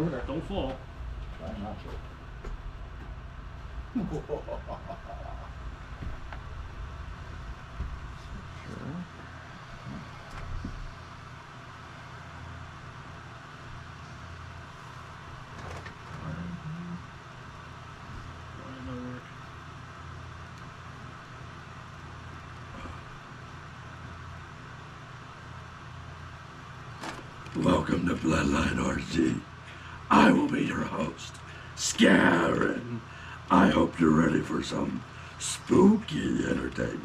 over there. Don't fall. Try not to. Welcome to Bloodline RG. I will be your host, Scarin. I hope you're ready for some spooky entertainment.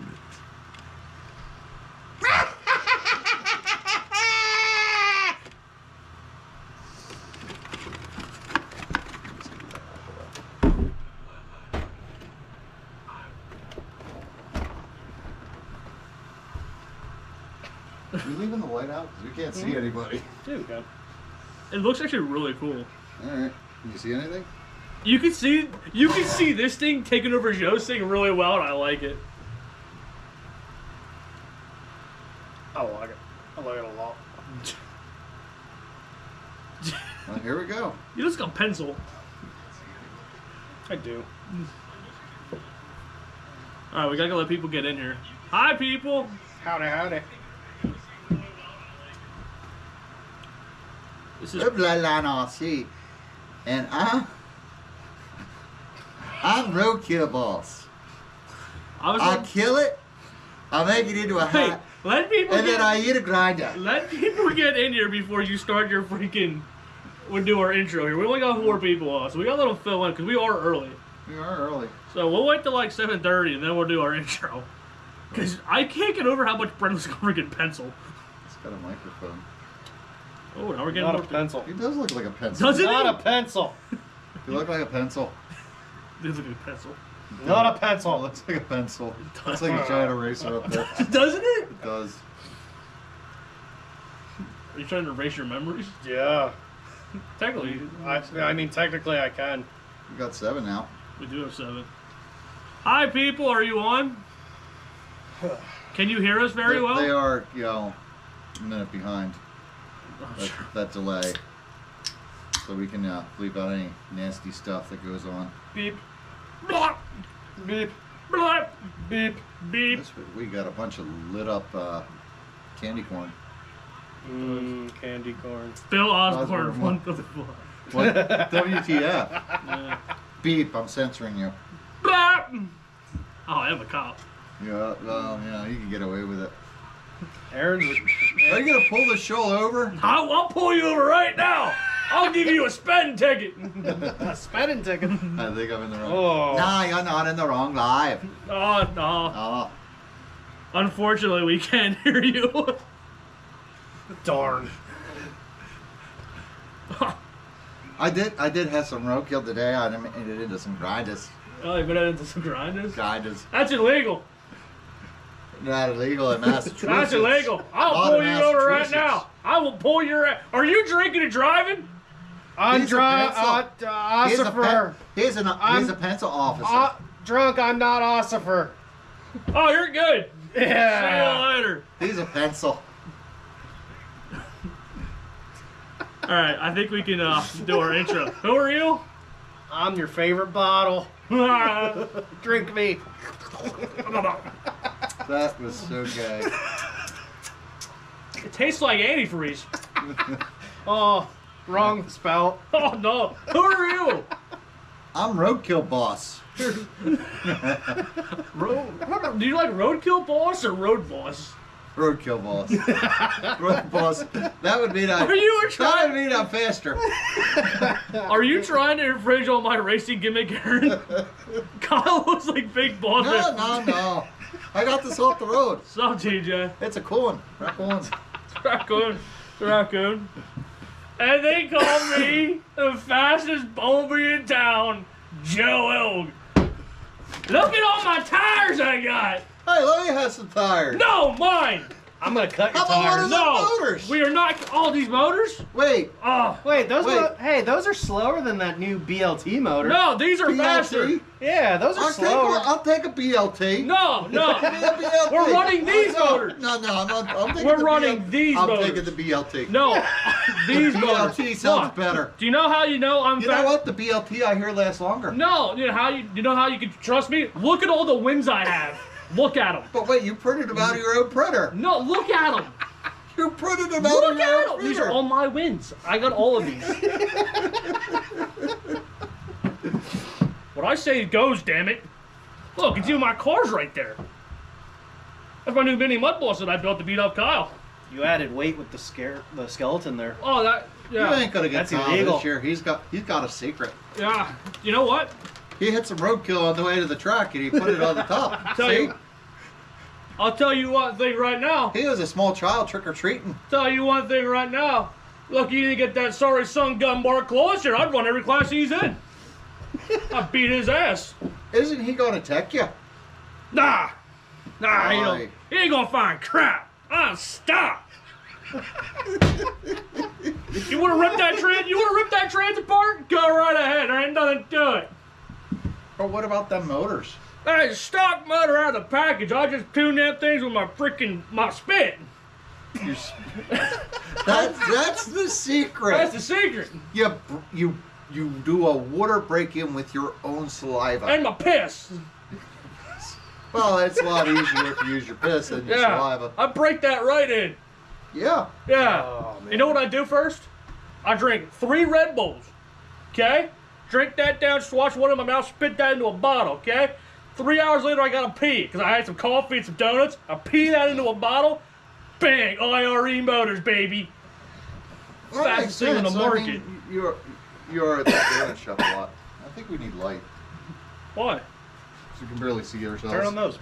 You leaving the light out? Because we can't see anybody. There we go. It looks actually really cool. Alright. Can you see anything? You can see this thing taking over Joe's thing really well, and I like it. I like it. I like it a lot. Well, here we go. You just got pencil. I do. Alright, we gotta let people get in here. Hi, people! Howdy, howdy. This is The Bloodline RC. And I'm Roadkill Boss. I kill it, I make it into a hat, let people and then I eat a grinder. Let people get in here before you start your freaking... We'll do our intro here. We only got 4 people on, so we gotta let them fill in, because we are early. We are early. So we'll wait till like 7:30, and then we'll do our intro. Because I can't get over how much Brendan's got freaking pencil. It's got a microphone. Oh, now we're getting Not more a pencil. He does look like a pencil. Doesn't Not he? a pencil. You look like a pencil. This is a good pencil. Not a It pencil. looks like a pencil. Looks like a giant eraser up there. Doesn't it? It does. Are you trying to erase your memories? Yeah. Technically, I mean, technically I can. We got 7 now. we do have 7. Hi, people. Are you on? Can you hear us very well? They are, you know, a minute behind. Oh, That, sure. that delay. So we can bleep out any nasty stuff that goes on. Beep, Blah, beep, blah, beep. beep. This, we got a bunch of lit up candy corn. Candy corn. Phil Osborne, Osborne, one for the floor. What? WTF? Yeah. Beep, I'm censoring you. Blah. Oh, I am a cop. Yeah, well, you know, you can get away with it. Aaron. Are you gonna pull the show over? I'll pull you over right now. I'll give you a spend ticket. A spending ticket. I think I'm in the wrong. Oh. No, you're not in the wrong live. Oh, no. Oh, Unfortunately, we can't hear you. Darn. I did have some roadkill today. I made it into some grinders. Oh, you been into some grinders? Grinders. That's illegal. Not illegal in Massachusetts. That's illegal. I'll Not pull in you over right Massachusetts. now. I will pull your ass. Are you drinking and driving? I'm He's a drunk. pencil. Ossifer. Here's a pencil officer. Drunk. I'm not Ossifer. Oh, you're good. See Yeah. you later. He's a pencil. All right, I think we can do our intro. Who are you? I'm your favorite bottle. it Drink me. That was so gay. tastes like antifreeze. Oh, wrong spell. Oh no. Who are you? I'm Roadkill Boss. Do you like Roadkill Boss or Road Boss? Roadkill Boss. Road Boss. That would mean Are you that trying? would mean I'm faster. Are you trying to infringe on my racing gimmick, Aaron? Kyle looks like Big Boss. No. I got this off the road. What's up, TJ? It's a coon. Raccoons. Raccoon. And they call me the fastest Bumblebee in town, Joe Elg. Look at all my tires I got. Hey, let me have some tires. No, mine. I'm gonna cut your How about one tires. of No, those motors? we are not. All these motors? Wait. Oh, Wait, those Wait. are hey, those are slower than that new BLT motor. no, these are faster. BLT? Yeah, those are slower. I'll take a BLT. No, no. Give me a BLT. We're running these no, motors. No, I'm taking We're the running BLT. these I'm motors. taking the BLT. No, these motors. BLT sounds Look, better. do you know how you know I'm You fast? know what? The BLT I hear lasts longer. No, you know how you can trust me? Look at all the wins I have. Look at them. But wait, you printed them out of your own printer. No, look at them. You printed them out Look of your at own them. These printer. are all my wins. I got all of these. What I say goes, damn it. Look, it's even my car's right there. That's my new mini mud boss that I built to beat up Kyle. You added weight with the skeleton there. Oh, that, You yeah. ain't gonna get That's Kyle illegal. this year. He's got a secret. Yeah. You know what? He hit some roadkill on the way to the track and he put it on the top. See? I'll tell you one thing right now. He was a small child trick or treating. Tell you one thing right now. Look, you didn't get that sorry son gun Mark closer. I'd run every class he's in. I'd beat his ass. Isn't he gonna tech you? Nah, he Why? ain't gonna find crap. Stop. You wanna rip that trans apart? Go right ahead. There ain't nothing to it. But what about them motors? Hey, stock motor out of the package. I just tune them things with my spit. That's the secret. That's the secret. You do a water break-in with your own saliva. And my piss. Well, it's a lot easier if you use your piss than your saliva. I break that right in. Yeah. Yeah. Oh, man. You know what I do first? I drink 3 Red Bulls. Okay? Drink that down, swatch one in my mouth, spit that into a bottle. Okay? 3 hours later, I gotta pee because I had some coffee and some donuts. I pee that into a bottle. Bang! IRE motors, baby. Well, that Fastest makes thing on the sense. market. I mean, you're at the donut shop a lot. I think we need light Why? so we can barely see ourselves. Turn on those.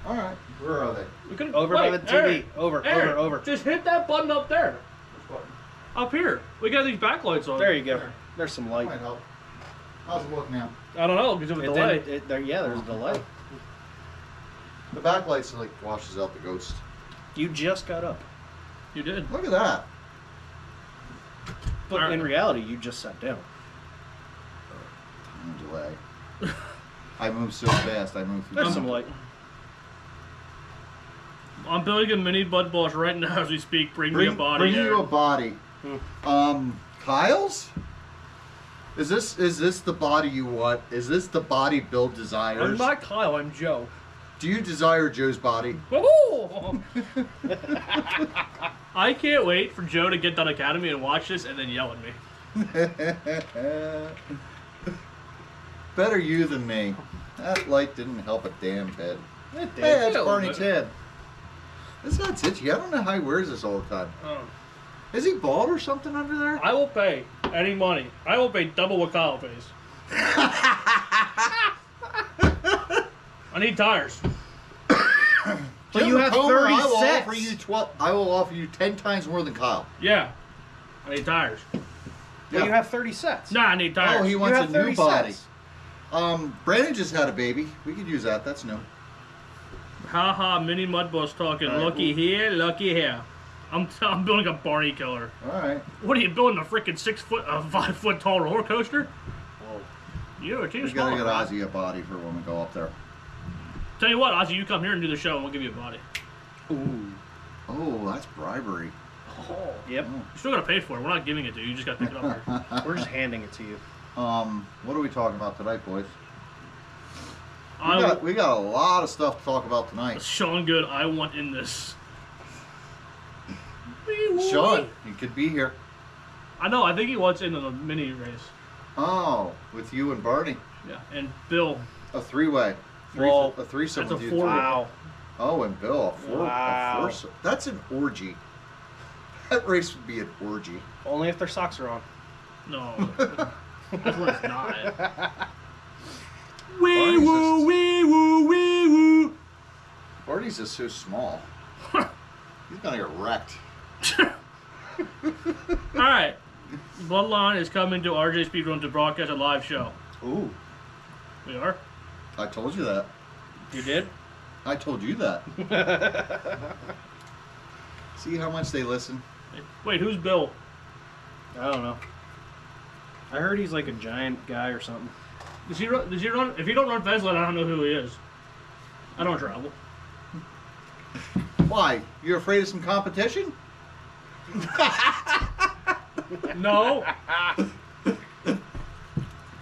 All right. Where are they? We could've- Over wait, by the TV. Aaron, Over. Aaron, just hit that button up there. Up here. We got these backlights on. There you go. There's some light. Might help. How's it look now? I don't know because of the delay. There's a delay. The backlights like washes out the ghost. You just got up. You did. Look at that. But in reality, you just sat down. Delay. I move so fast. I move through. There's time. some light. I'm building a mini bud boss right now as we speak. Bring me a body. Bring you Aaron. a body. Kyle's? Is this the body you want? Is this the body Bill desires? I'm not Kyle. I'm Joe. Do you desire Joe's body? Woo! I can't wait for Joe to get done Academy and watch this and then yell at me. Better you than me. That light didn't help a damn bit. It did. Hey, that's Yeah, Barney but- Ted. This not itchy. I don't know how he wears this all the time. Oh. Is he bald or something under there? I will pay any money. I will pay double what Kyle pays. I need tires. But you have 30 I will sets. offer you 12. I will offer you 10 times more than Kyle. Yeah. I need tires. But you have 30 sets. Nah, I need tires. Oh, he You wants a have new 30 body. sets. Brandon just had a baby. We could use that. That's new. Haha, mini mud boss talking. All right, Lucky here, lucky here. I'm building a Barney killer. All right. What are you building? A freaking 5 foot tall roller coaster? Well, You are too we small. gotta get Ozzy a body for when we go up there. Tell you what, Ozzy, you come here and do the show, and we'll give you a body. Ooh. Oh, that's bribery. Yep. You still gotta pay for it. We're not giving it to you. You just gotta pick it up here. We're just handing it to you. What are we talking about tonight, boys? I We got a lot of stuff to talk about tonight. Sean Good, I want in this. Sean, he could be here. I know. I think he wants in the mini race. Oh, with you and Barney. Yeah, and Bill. A three-way. Well, a threesome that's with a you. four-way. Wow. Oh, and Bill, a Wow. foursome. That's an orgy. That race would be an orgy. Only if their socks are on. No, that's what it's not. Barney's Wee woo, just- wee woo, wee woo. Barney's just so small. He's gonna get wrecked. All right, Bloodline is coming to RJ Speedrome to broadcast a live show. Ooh. We are. I told you that. You did? I told you that. See how much they listen? Wait, who's Bill? I don't know. I heard he's like a giant guy or something. Does he run? If he don't run fast, I don't know who he is. I don't travel. Why? You're afraid of some competition? No.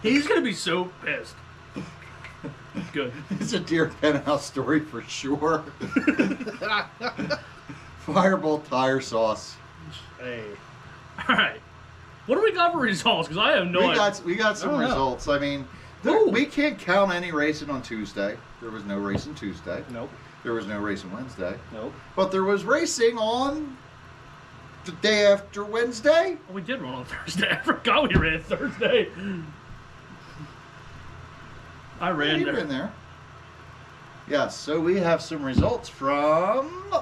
He's gonna be so pissed. Good. It's a Deer Penthouse story for sure. Fireball tire sauce. Hey. All right. What do we got for results? Because I have no idea. We got some I don't know. results. I mean, we can't count any racing on Tuesday. There was no racing Tuesday. Nope. There was no racing Wednesday. Nope. But there was racing on the day after Wednesday. Oh, we did run on Thursday. I forgot we ran Thursday. I ran You were there. in there. Yes, so we have some results from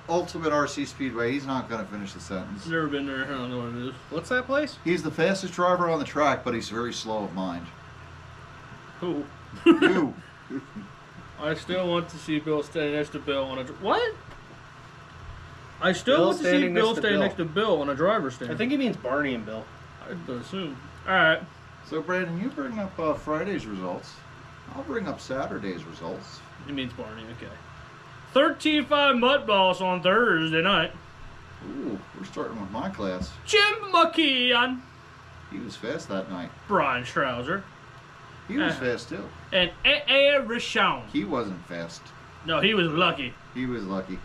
Ultimate RC Speedway. He's not going to finish the sentence. Never been there. I don't know what it is. What's that place? He's the fastest driver on the track, but he's very slow of mind. Who? You. I still want to see Bill standing next to Bill on a... What? I still Bill want to see standing Bill next to standing Bill. next to Bill on a driver's stand. I think he means Barney and Bill. I'd assume. Alright. So, Brandon, you bring up Friday's results. I'll bring up Saturday's results. It means Barney, okay. 13.5 Mud Boss on Thursday night. Ooh, we're starting with my class. Jim McKeon. He was fast that night. Brian Strouser. He was fast, too. And A.A. Richon. He wasn't fast. No, he was lucky. He was lucky.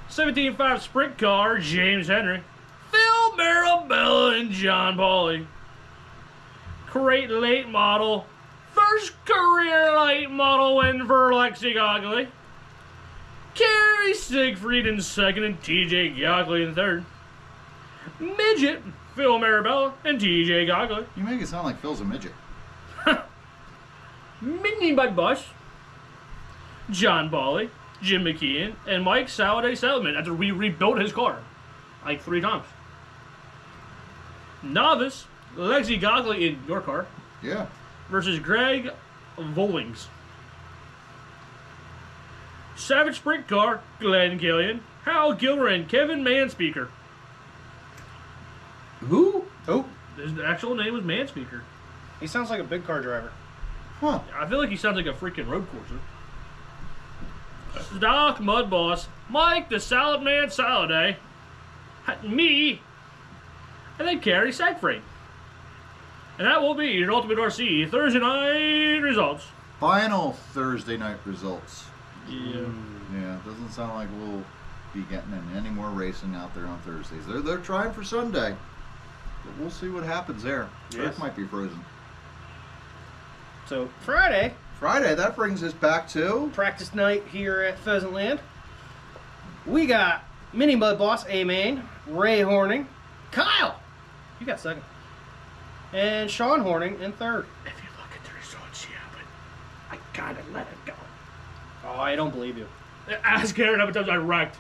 17.5 Sprint Car, James Henry. Phil Marabella and John Pauly. Great late model. First career late model win for Lexi Gogley. Kerry Siegfried in second and TJ Gogley in third. Midget, Phil Marabella and TJ Gogley. You make it sound like Phil's a midget. Mini Mud Bus, John Pauly, Jim McKeon, and Mike Saladay Settlement after we rebuilt his car like 3 times. Novice, Lexi Gogley in your car Yeah. versus Greg Volings. Savage Sprint Car, Glenn Killian, Hal Gilmer, and Kevin Manspeaker. Who? Oh, His actual name was Manspeaker. he sounds like a big car driver. Huh. I feel like he sounds like a freaking road courser. Stock Mud Boss, Mike the Salad Man Saladay, me, and then Carrie Siegfried. And that will be your Ultimate RC Thursday night results. Final Thursday night results. Yeah. Yeah, doesn't sound like we'll be getting in any more racing out there on Thursdays. They're trying for Sunday. But we'll see what happens there. Track Yes. might be frozen. So Friday, Friday, that brings us back to... practice night here at Pheasant Land. We got Mini Mud Boss A-Main, Ray Horning, Kyle, you got second, and Sean Horning in third. If you look at the results, yeah, but I gotta let it go. Oh, I don't believe you. Ask Aaron how many times I wrecked.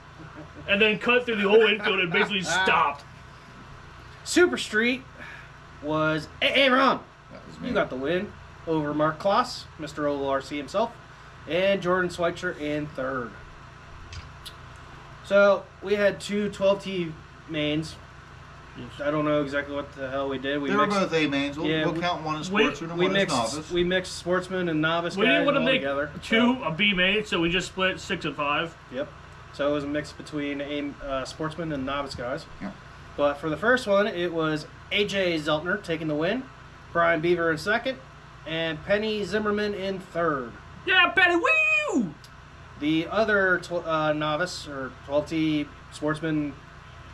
And then cut through the whole infield and basically stopped. Super Street was Aaron. That was me. You got the win over Mark Kloss, Mr. Oval RC himself, and Jordan Schweitzer in third. So we had 2 12T mains. I don't know exactly what the hell we did. We They were mixed, both A-mains. We'll count one as sportsman and we one as mixed novice. we mixed sportsman and novice We guys didn't want to all make together. 2 a B main, so we just split 6 and 5. Yep. So it was a mix between sportsman and novice guys. Yeah. But for the first one, it was AJ Zeltner taking the win, Brian Beaver in second, and Penny Zimmerman in third. Yeah, Penny, woo! The other novice or 12T sportsman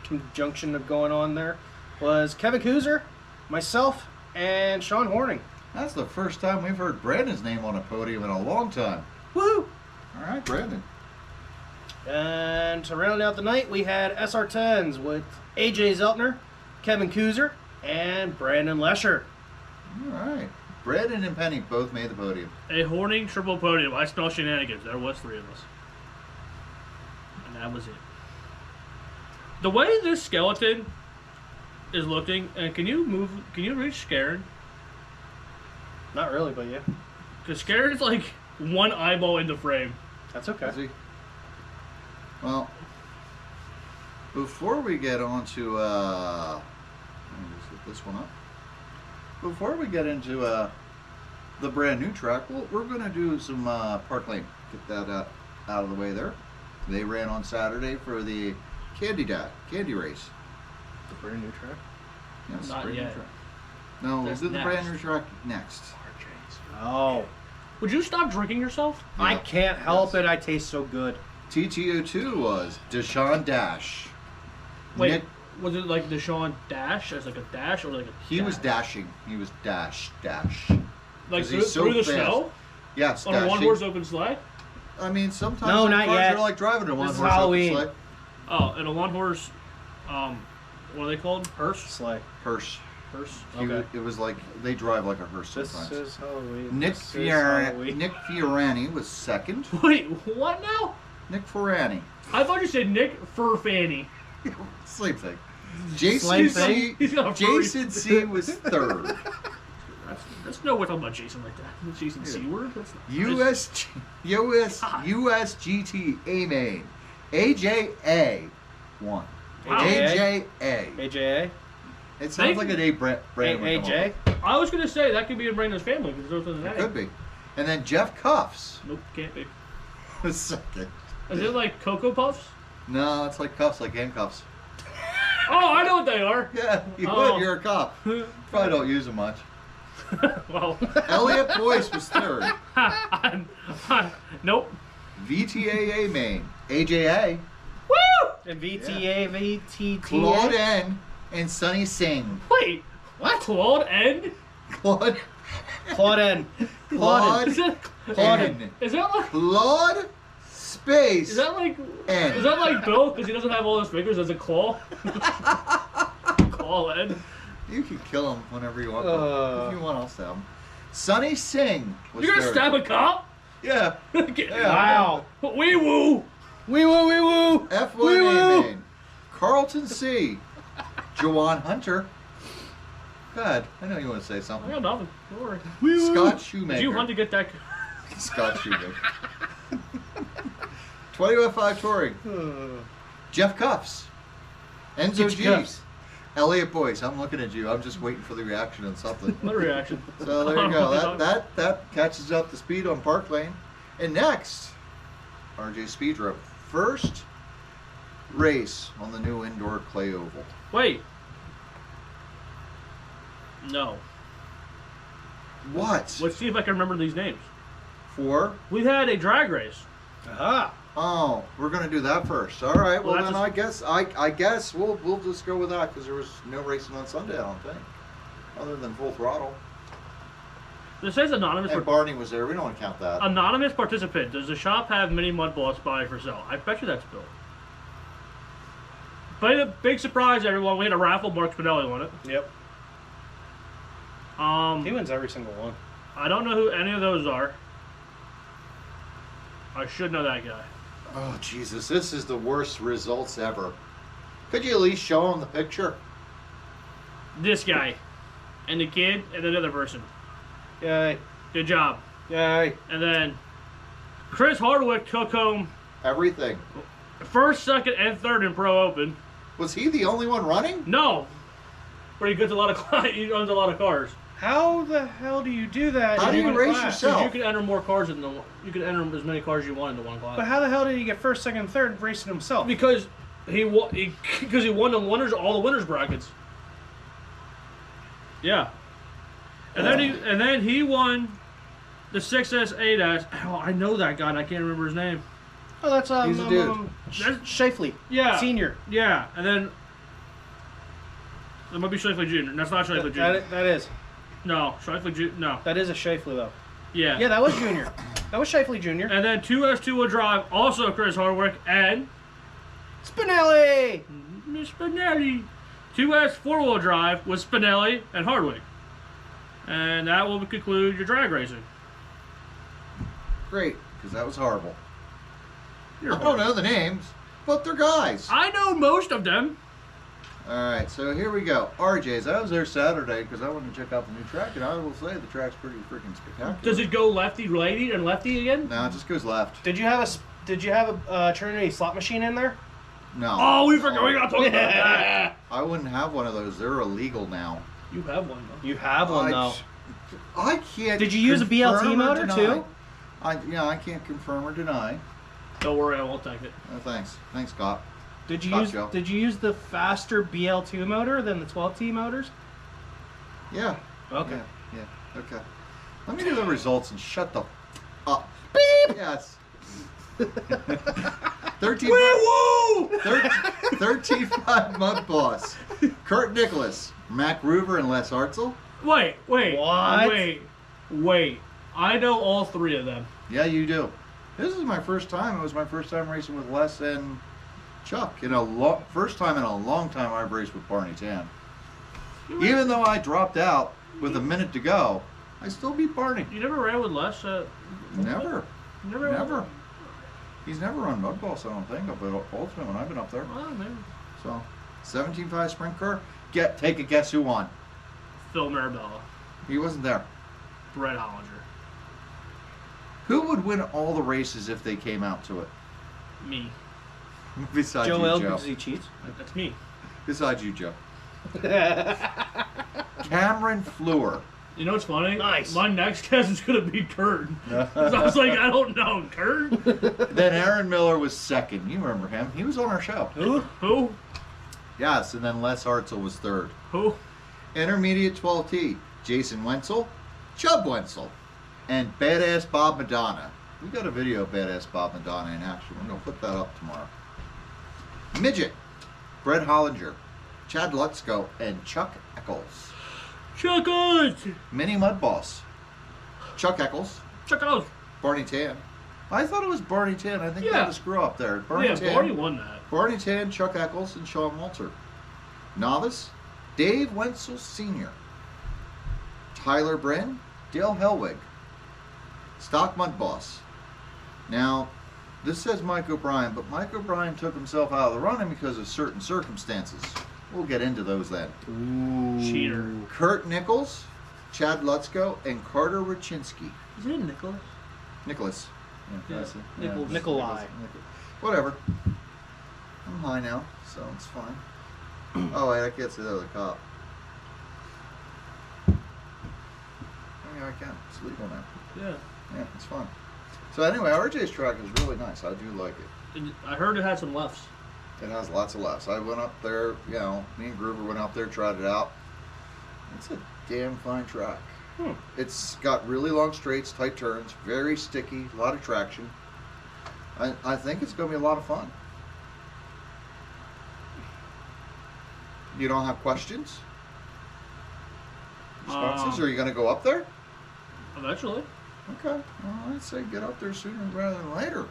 conjunction of going on there was Kevin Kuzer, myself, and Sean Horning. That's the first time we've heard Brandon's name on a podium in a long time. Woo! All right, Brandon. And to round out the night, we had SR10s with AJ Zeltner, Kevin Kuzer, and Brandon Lesher. All right. Brandon and Penny both made the podium. A Horning triple podium. I smell shenanigans. There was 3 of us. And that was it. The way this skeleton is looking, and can you reach Scarin? Not really, but yeah. Because Scarin's like one eyeball in the frame. That's okay. Is he? Well, before we get on to, let me just get this one up. Before we get into the brand new track, we're going to do some Park Lane. Get that out of the way there. They ran on Saturday for the candy race. The brand new track. Yes, Not brand new yet. track. No, That's we'll do the brand new next. track next. RJS. Oh, Would you stop drinking yourself? I Yeah. can't help Yes. it. I taste so good. TTO2 was Deshaun Dash. Wait, Nick, was it like Deshaun Dash as like a dash or like a he was dash? dashing. He was dash. Like 'Cause through, he's so through the fast. snow Yes, on a dashing. one-horse open sleigh? I mean, sometimes No, some not cars yet. are like driving a This is one-horse Halloween. open sleigh. Oh, and a one-horse, what are they called? Hearse? Sleigh. Hearse. Hearse? Okay. It was like they drive like a hearse This sometimes. is Halloween. Nick This is Halloween. Fiorani was second. Wait, what now? Nick Fiorani. I thought you said Nick Furfanny. Same thing. Jason Same C. thing? He's got a furry- Jason C. was third. That's no way talking about Jason like that. Jason C word? That's not USGT A main. AJA won. Wow. AJA. AJA? It sounds Thank like you. an A brand. AJ? I was going to say that could be in Brandon's family because there's an It A. could be. And then Jeff Cuffs Nope, can't be. was second. Is it like Cocoa Puffs? No, it's like cuffs, like handcuffs. Oh, I know what they are. Yeah, you Oh. would. You're a cop. Probably don't use them much. Well, Elliot Boyce was third. nope. VTAA main. AJA. Woo! And VTA, VTTA? Claude N. and Sonny Singh. Wait, what? Claude N? Claude. Claude. Claude. Is that N. is that like Claude space. is that like N. is that like Bill because he doesn't have all his fingers as a claw? Claw N. You can kill him whenever you want. If you want, I'll stab him. Sonny Singh was You're gonna third. stab a cop? Yeah. Wow. Wee woo. Wee woo, wee woo. F1 Wee woo. A main. Carlton C. Jawan Hunter. God, I know you want to say I something. got nothing. Don't worry. Scott Shoemaker. Did you hunt to get that? Scott Shoemaker. 2005 Touring. Jeff Cuffs. Enzo Get G. your cuffs. Elliot Boyce. I'm looking at you. I'm just waiting for the reaction on something. No reaction. So there you go. That catches up the speed on Park Lane. And next, RJ Speedrome. First race on the new indoor clay oval. Wait. No. What? Let's see if I can remember these names. For? We had a drag race. Aha. Oh, we're gonna do that first. All right. Well, Well, then that's I guess we'll just go with that because there was no racing on Sunday. I don't think, other than full throttle. This says anonymous. And Barney was there. We don't want to count that. Anonymous participant. Does the shop have mini mud boss buy for sale? I bet you that's Bill. But a big surprise, everyone. We had a raffle. Mark Spinelli won it. Yep. He wins every single one. I don't know who any of those are. I should know that guy. Oh Jesus, this is the worst results ever. Could you at least show him the picture? This guy, and the kid, and another person. Yay. Good job. Yay. And then Chris Hardwick took home Everything. first, second, and third in Pro Open. Was he the only one running? No, but he gets a lot of he owns a lot of cars. How the hell do you do that? How in do you one race class? yourself? So you can enter more cars in the. You can enter as many cars as you want into one class. But how the hell did he get first, second, and third racing himself? Because he won the winners, all the winners brackets. Yeah, and then he won the 6S 8S. Oh, I know that guy. And I can't remember his name. Oh, that's He's a dude. Shafley. Yeah, Senior. Yeah, and then that might be Shifley Jr. That's not Shifley Jr. That is. No, Shifley Jr. No. That is a Shafley though. Yeah. Yeah, that was Junior. That was Shafley Jr. And then 2S 2-wheel drive, also Chris Hardwick and Spinelli. Miss Spinelli. 2S 4-wheel drive with Spinelli and Hardwick. And that will conclude your drag racing. Great, because that was horrible. You're I don't know the names, but they're guys. I know most of them. All right, so here we go. RJ's. I was there Saturday because I wanted to check out the new track, and I will say the track's pretty freaking spectacular. Does it go lefty, righty, and lefty again? No, it just goes left. Did you have Did you have a Trinity slot machine in there? No. Oh, we forgot. We got to talk about that. I wouldn't have one of those. They're illegal now. You have one though. You have one though. I can't. Did you use a BLT confirm or motor deny. too? I can't confirm or deny. Don't worry, I won't take it. Thanks, Scott. Did you Gotcha. use Did you use the faster BL2 motor than the 12T motors? Yeah. Okay. Yeah. Okay. Let me do the results and shut the up. Beep. Yes. 13-5 Mud Boss. Kurt Nicholas, Mac Ruver, and Les Hartzell. Wait. What? Wait. I know all three of them. Yeah, you do. This is my first time. It was my first time racing with Les and Chuck. First time in a long time I've raced with Barney Tan. Even though I dropped out with a minute to go, I still beat Barney. You never ran with Les? Never. Never. Never. He's never run Mud Boss, I don't think, up at Ultimate when I've been up there. Well, maybe. So, 17.5 sprint car. Take a guess who won. Phil Marabella. He wasn't there. Brett Hollinger. Who would win all the races if they came out to it? Me. Besides Joe you, L Joe. because he cheats. That's me. Besides you, Joe. Cameron Fleur. You know what's funny? Nice. My next guess is going to be Kurt. 'Cause I was like, I don't know. Kurt? Then Aaron Miller was second. You remember him. He was on our show. Who? Yes, and then Les Hartzell was third. Who? Intermediate 12T, Jason Wenzel, Chubb Wenzel, and Badass Bob Madonna. We got a video of Badass Bob Madonna in action. We're going to put that up tomorrow. Midget, Brett Hollinger, Chad Lutzko, and Chuck Eccles. Chuckles! Mini Mud Boss, Chuck Eccles, Chuckles! Barney Tan. I thought it was Barney Tan. I think Yeah. that was a screw up there. Barney Yeah, Tan, Barney won that. Barney Tan, Chuck Eccles, and Sean Walter. Novice, Dave Wenzel Sr., Tyler Brin, Dale Helwig, Stock Mud Boss. Now, this says Mike O'Brien, but Mike O'Brien took himself out of the running because of certain circumstances. We'll get into those then. Ooh. Cheater. Kurt Nichols, Chad Lutzko, and Carter Rachinsky. Is it Nicholas? Nicholas. Yeah, I see. Nichols. Nikolai. Whatever. I'm high now, so it's fine. Oh, wait, I can't say that with a cop. Oh, yeah, I can. It's legal now. Yeah. Yeah, it's fun. So anyway, RJ's track is really nice. I do like it. I heard it had some lefts. It has lots of laughs. I went up there, me and Groover went up there, tried it out. It's a damn fine track. It's got really long straights, tight turns, very sticky, a lot of traction. I think it's going to be a lot of fun. You don't have questions? Responses? Are you going to go up there? Eventually. Okay. Well, I'd say get up there sooner rather than later.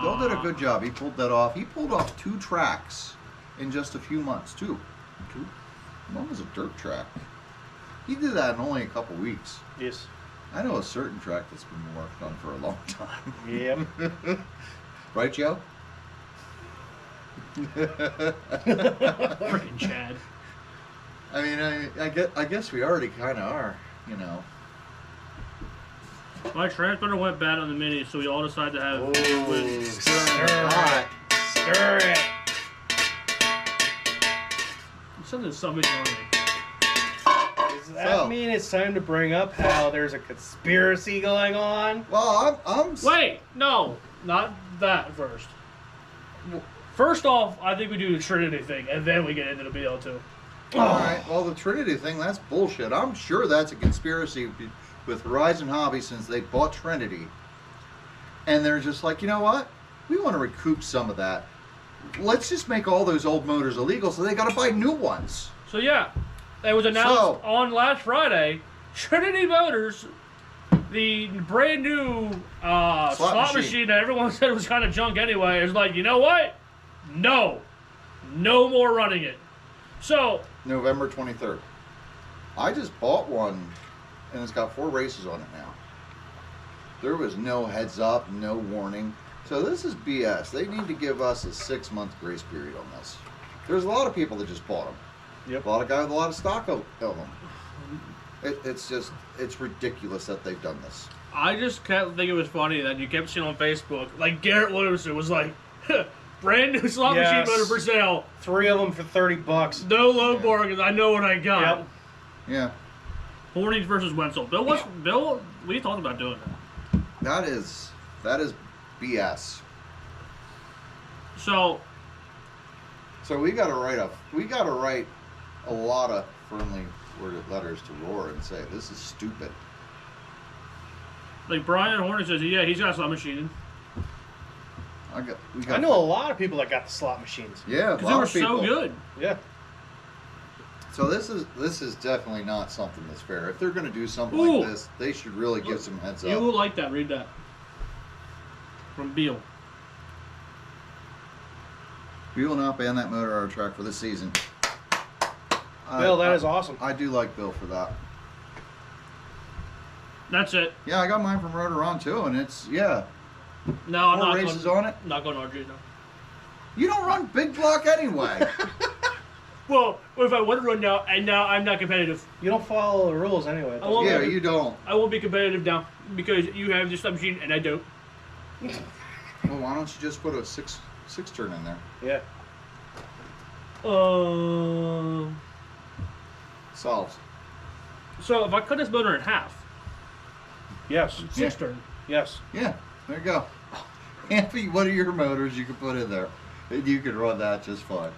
Bill did a good job. He pulled that off. He pulled off 2 tracks in just a few months, too. One was a dirt track. He did that in only a couple weeks. Yes. I know a certain track that's been worked on for a long time. Yep. Right, Joe? Freaking Chad. I mean, I guess we already kind of are, you know. My transmitter went bad on the mini, so we all decided to have Hot. Stir it. something somebody's learning. Does that mean it's time to bring up how there's a conspiracy going on? Well, I'm. Wait, no, not that first. First off, I think we do the Trinity thing, and then we get into the BL2. All right. Well, the Trinity thing, that's bullshit. I'm sure that's a conspiracy with Horizon Hobby since they bought Trinity. And they're just like, you know what? We want to recoup some of that. Let's just make all those old motors illegal so they got to buy new ones. So yeah, it was announced on last Friday, Trinity Motors, the brand new slot machine that everyone said was kind of junk anyway, is like, you know what? No more running it. So November 23rd. I just bought one, and it's got 4 races on it now. There was no heads up, no warning. So this is BS. They need to give us a 6-month grace period on this. There's a lot of people that just bought them. Yep. A lot of guys with a lot of stock of them. It's ridiculous that they've done this. I just kept thinking it was funny that you kept seeing on Facebook, like Garrett Williamson was like, brand new slot machine Yes. motor for sale. 3 of them for $30. No low bargains. I know what I got. Yep. Yeah. Hornings versus Wenzel. Bill, we talked about doing that. That is BS. So We gotta write a lot of firmly worded letters to Roar and say this is stupid. like Brian Horning says, yeah, he's got a slot machine. I know a lot of people that got the slot machines. Yeah, a Because they lot were of people. so good. Yeah. So this is definitely not something that's fair. If they're gonna do something Ooh. like this, they should really give some heads You up. will like that. Read that. From Beal. We will not ban that motor on our track for this season. Bill, that is awesome. I do like Bill for that. That's it. Yeah, I got mine from Rotoron too, and it's No, I'm 4 not races going, on it. Not going RJ, no. You don't run big block anyway. Well, if I would run now, and now I'm not competitive. You don't follow the rules anyway. I won't Yeah, be- you don't. I won't be competitive now because you have this slot machine and I don't. Well, why don't you just put a six turn in there? Yeah. Solves. So if I cut this motor in half, Yes. six turn. Yes. Yeah, there you go. Happy, what are your motors you can put in there? And you can run that just fine.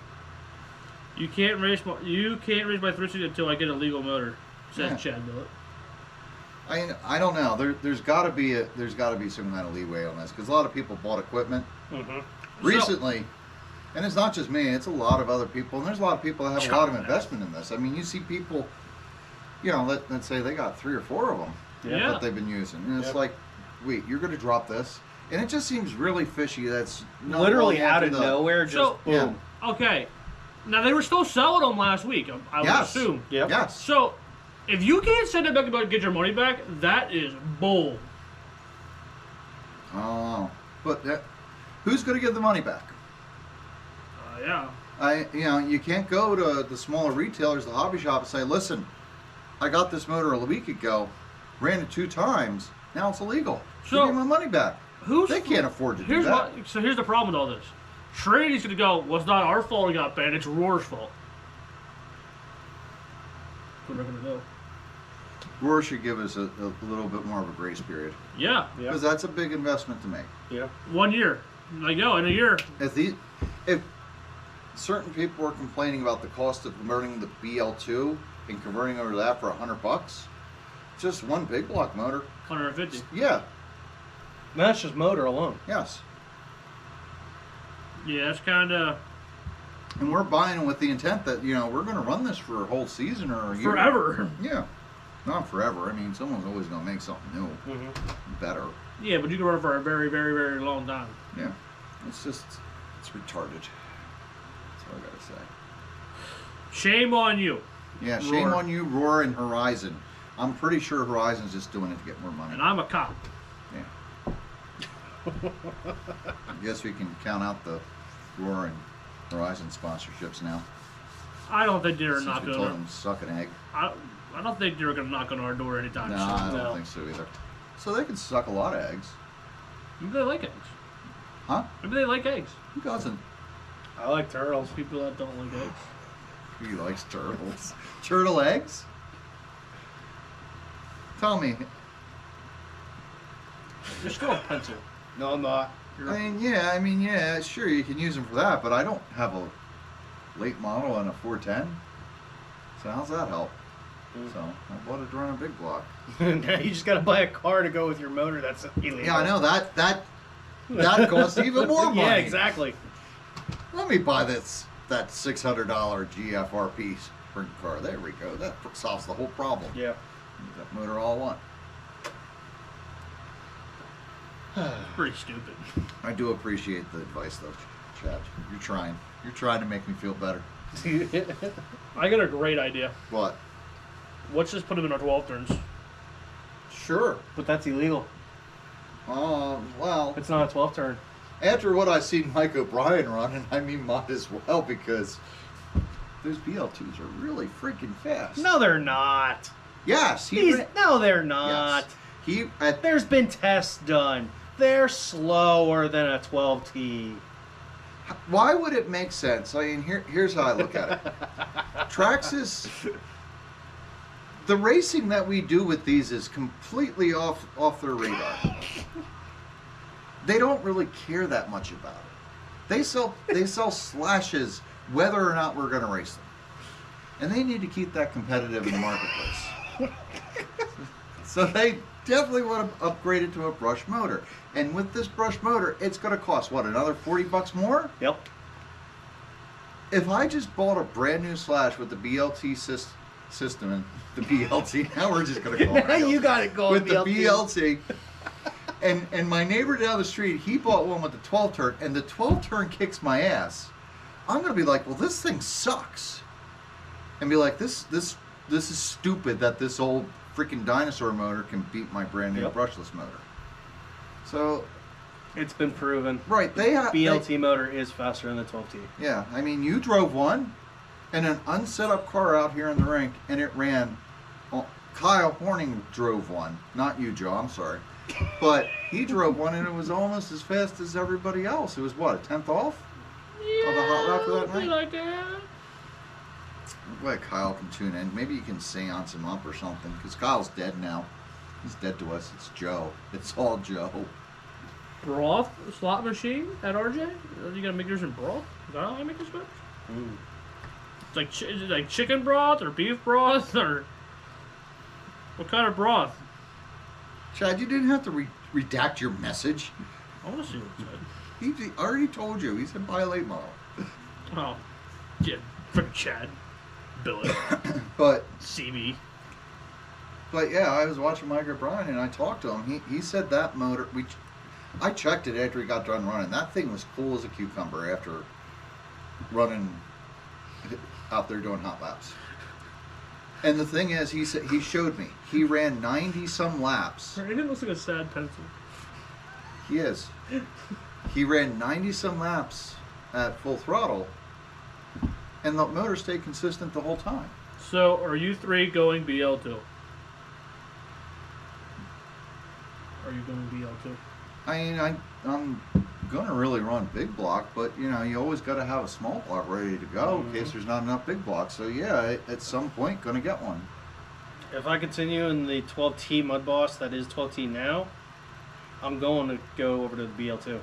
You can't raise my 360 until I get a legal motor, says Yeah. Chad Millett. I don't know. There's got to be some kind of leeway on this because a lot of people bought equipment Mm-hmm. recently, and it's not just me. It's a lot of other people, and there's a lot of people that have a lot of investment in this. I mean, you see people, let's say they got 3 or 4 of them Yeah. that they've been using, and it's Yep. like, wait, you're going to drop this, and it just seems really fishy. That's not Literally going out into of nowhere, just So- boom. Okay. Now they were still selling them last week, I would Yes. assume. Yep. Yes. So if you can't send it back and get your money back, that is bull. Oh, but who's going to give the money back? Yeah. You can't go to the smaller retailers, the hobby shop, and say, listen, I got this motor a week ago, ran it 2 times, now it's illegal. So- Give me my money back. Who's They can't afford to do here's that. So here's the problem with all this. Trady's gonna go, well, it's not our fault we got banned, it's Roar's fault. What am I gonna do? Roar should give us a little bit more of a grace period Yeah. Yeah. because that's a big investment to make. Yeah. 1 year. Like, no, in a year. If certain people were complaining about the cost of converting the BL2 and converting over to that for $100, just one big block motor. 150. Yeah. And that's just motor alone. Yes. Yeah, that's kinda And we're buying with the intent that, we're going to run this for a whole season or a year. forever. Yeah. Not forever. I mean, someone's always going to make something new, Mm-hmm. better. Yeah, but you can run it for a very, very, very long time. Yeah. It's retarded. That's all I got to say. Shame on you. Yeah, shame Roar. on you, Roar and Horizon. I'm pretty sure Horizon's just doing it to get more money. And I'm a cop. Yeah. I guess we can count out the Roar and Horizon sponsorships now. I don't think they're Since not we told gonna. them to suck an egg. I don't think they're gonna knock on our door anytime No, soon. I don't No. think so either. So they can suck a lot of eggs. Maybe they like eggs. Huh? Maybe they like eggs. Who doesn't? I like turtles. People that don't like eggs. Who likes turtles? Turtle eggs? Tell me. You're still a pencil. No, I'm not. I mean, yeah, sure, you can use them for that, but I don't have a late model and a 410. So how's that help? So I bought it to run a big block. Now you just gotta buy a car to go with your motor. That's illegal. Yeah, I know that costs even more money. Yeah, exactly. Let me buy that $600 GFRP sprint car. There we go. That solves the whole problem. Yeah. That motor all one. Pretty stupid. I do appreciate the advice though, Chad. You're trying. You're trying to make me feel better. I got a great idea. What? Let's just put them in our 12 turns. Sure. But that's illegal. Well, It's not a 12 turn. after what I've seen Mike O'Brien run, and I mean might as well because those BL2s are really freaking fast. No, they're not. Yes, No, they're not. Yes. There's been tests done. They're slower than a 12T. Why would it make sense? I mean, here's how I look at it. Traxxas, the racing that we do with these is completely off their radar. They don't really care that much about it. They sell slashes whether or not we're going to race them. And they need to keep that competitive in the marketplace. So they definitely want to upgrade it to a brush motor. And with this brush motor, it's going to cost, what, another $40 more? Yep. If I just bought a brand new slash with the BLT system and the BLT, now we're just going to call it BLT. You got it going with BLT. the BLT. And my neighbor down the street, he bought one with the 12 turn, and the 12 turn kicks my ass. I'm going to be like, well, this thing sucks. And be like, this is stupid that this old freaking dinosaur motor can beat my brand new brushless motor. So it's been proven. Right, BLT motor is faster than the 12T. Yeah, I mean, you drove one and an unset up car out here in the rink, and it ran. Kyle Horning drove one, not you, Joe. I'm sorry, but he drove one, and it was almost as fast as everybody else. It was what, a 10th off of the hot lap for that night. Like that. I'm glad Kyle can tune in. Maybe you can seance him up or something, because Kyle's dead now. He's dead to us. It's Joe. It's all Joe. Broth slot machine at RJ? You gotta make yours in broth? Is that how I make this much? It's like, is it like chicken broth or beef broth or what kind of broth? Chad, you didn't have to redact your message. I want to see what it said. He already told you. He said buy a late model. Oh, yeah, for Chad, Billy, But CB. But yeah, I was watching Mike O'Brien and I talked to him. He said that motor. I checked it after he got done running. That thing was cool as a cucumber after running out there doing hot laps. And the thing is, he showed me. He ran 90 some laps. It looks like a sad pencil. He is. He ran 90 some laps at full throttle, and the motor stayed consistent the whole time. So, are you three going BL2? Are you going BL2? I mean, I'm gonna really run big block, but you know, you always got to have a small block ready to go in case there's not enough big blocks. So yeah, at some point, gonna get one. If I continue in the 12T Mud Boss that is 12T now, I'm going to go over to the BL2.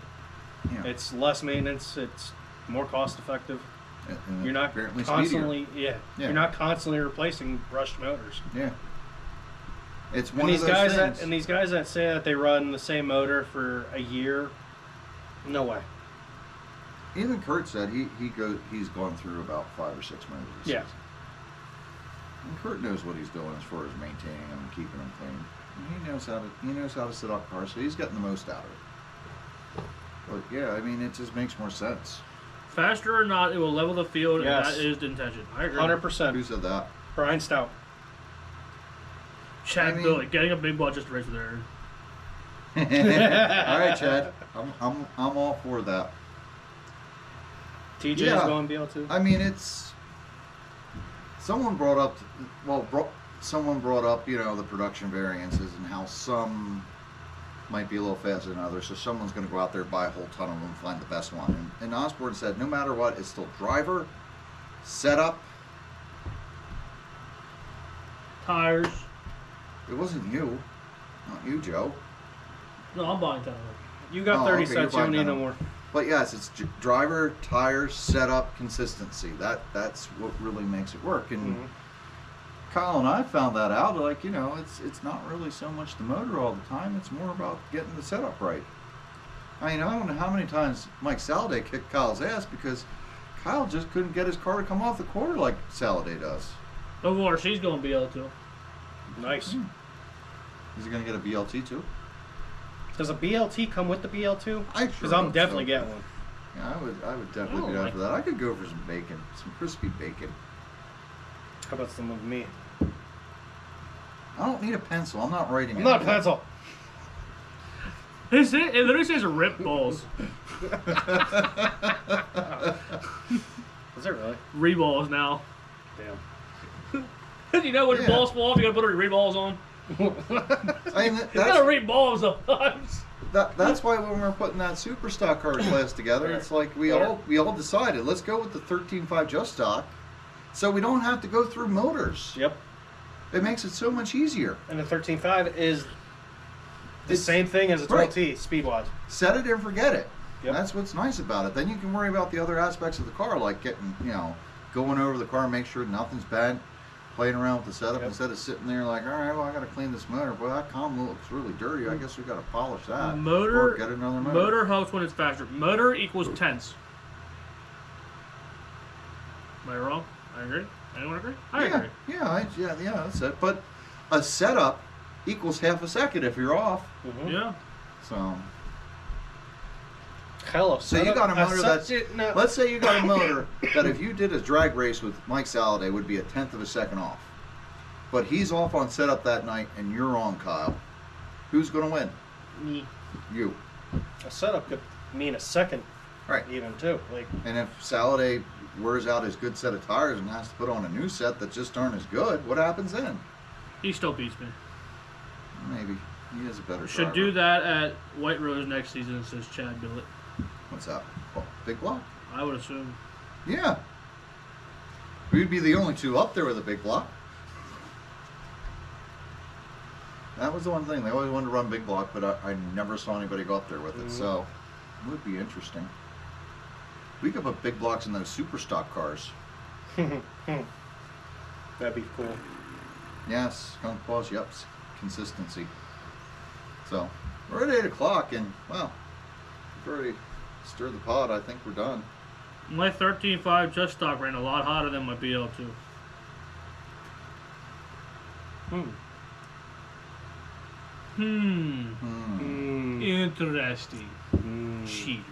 Yeah. It's less maintenance. It's more cost effective. And You're not apparently constantly, speedier. Yeah. You're not constantly replacing brushed motors. Yeah. It's one And these of those guys things. these guys that say that they run the same motor for a year, no way. Even Kurt said he's gone through about 5 or 6 motors. this Yeah. season. And Kurt knows what he's doing as far as maintaining them and keeping them clean. And he knows how to set up cars, so he's getting the most out of it. But yeah, I mean, it just makes more sense. Faster or not, it will level the field, Yes. and that is the intention. I agree. 100%. Who said that? Brian Stout. Chad I mean- Billy, getting a big ball just to race there. All right, Chad. I'm all for that. TJ's Yeah. going BL2. I mean, it's someone brought up, you know, the production variances and how some might be a little faster than others. So someone's going to go out there, buy a whole ton of them, and find the best one. And Osborne said, no matter what, it's still driver, setup. Tires. It wasn't you, not you, Joe. No, I'm buying tires. You got Oh, 30 okay, cents. you're You don't need buying no them. more. But yes, it's driver, tires, setup, consistency. That's what really makes it work. And Kyle and I found that out. Like, you know, it's not really so much the motor all the time. It's more about getting the setup right. I mean, I don't know how many times Mike Saladay kicked Kyle's ass because Kyle just couldn't get his car to come off the quarter like Saladay does. Overall, she's going BL2. Nice. Is he going to get a BLT too? Does a BLT come with the BL2? I Because sure I'm hope definitely so. getting one. Yeah, I would definitely Oh, be down like- for that. I could go for some bacon, some crispy bacon. How about some of me? I don't need a pencil. I'm not writing. I'm not a anything. pencil. It literally says rip balls. Is it really? Reballs now. Damn. You know when your Yeah. balls fall off, you gotta put your reballs on. I mean, You gotta that's, read balls sometimes. that's why when we were putting that super stock car class together, it's like we all decided, let's go with the 13.5 just stock, so we don't have to go through motors. Yep. It makes it so much easier. And the 13.5 is the It's- same thing as a right. 12T speed-wise. Set it and forget it. Yep. That's what's nice about it. Then you can worry about the other aspects of the car, like going over the car, make sure nothing's bad, playing around with the setup Yep. instead of sitting there like, all right, well, I got to clean this motor. Boy, that column looks really dirty. I guess we got to polish that. Motor, Or get another motor. motor helps when it's faster. Motor equals tenths. Am I wrong? I agree. Anyone agree? I agree. Yeah, that's it. But a setup equals half a second if you're off. Mm-hmm. Yeah. So, Hell, so you got a motor that's. no. Let's say you got a motor that if you did a drag race with Mike Saladay would be a tenth of a second off. But he's off on setup that night and you're on, Kyle. Who's going to win? Me. You. A setup could mean a second, Right. even too. Like, And if Saladay wears out his good set of tires and has to put on a new set that just aren't as good, what happens then? He still beats me. Maybe. He is a better Should driver. do that at White Rose next season, says Chad Billett. What's that? Oh, big block? I would assume. Yeah. We'd be the only two up there with a big block. That was the one thing. They always wanted to run big block, but I never saw anybody go up there with it. So it would be interesting. We could put big blocks in those super stock cars. that'd be cool. Yes, Skunk Paws, yep, consistency. So we're at 8 o'clock, and well, we've already stirred the pot. I think we're done. My 13.5 just stock ran a lot hotter than my BL2. Interesting. Cheater.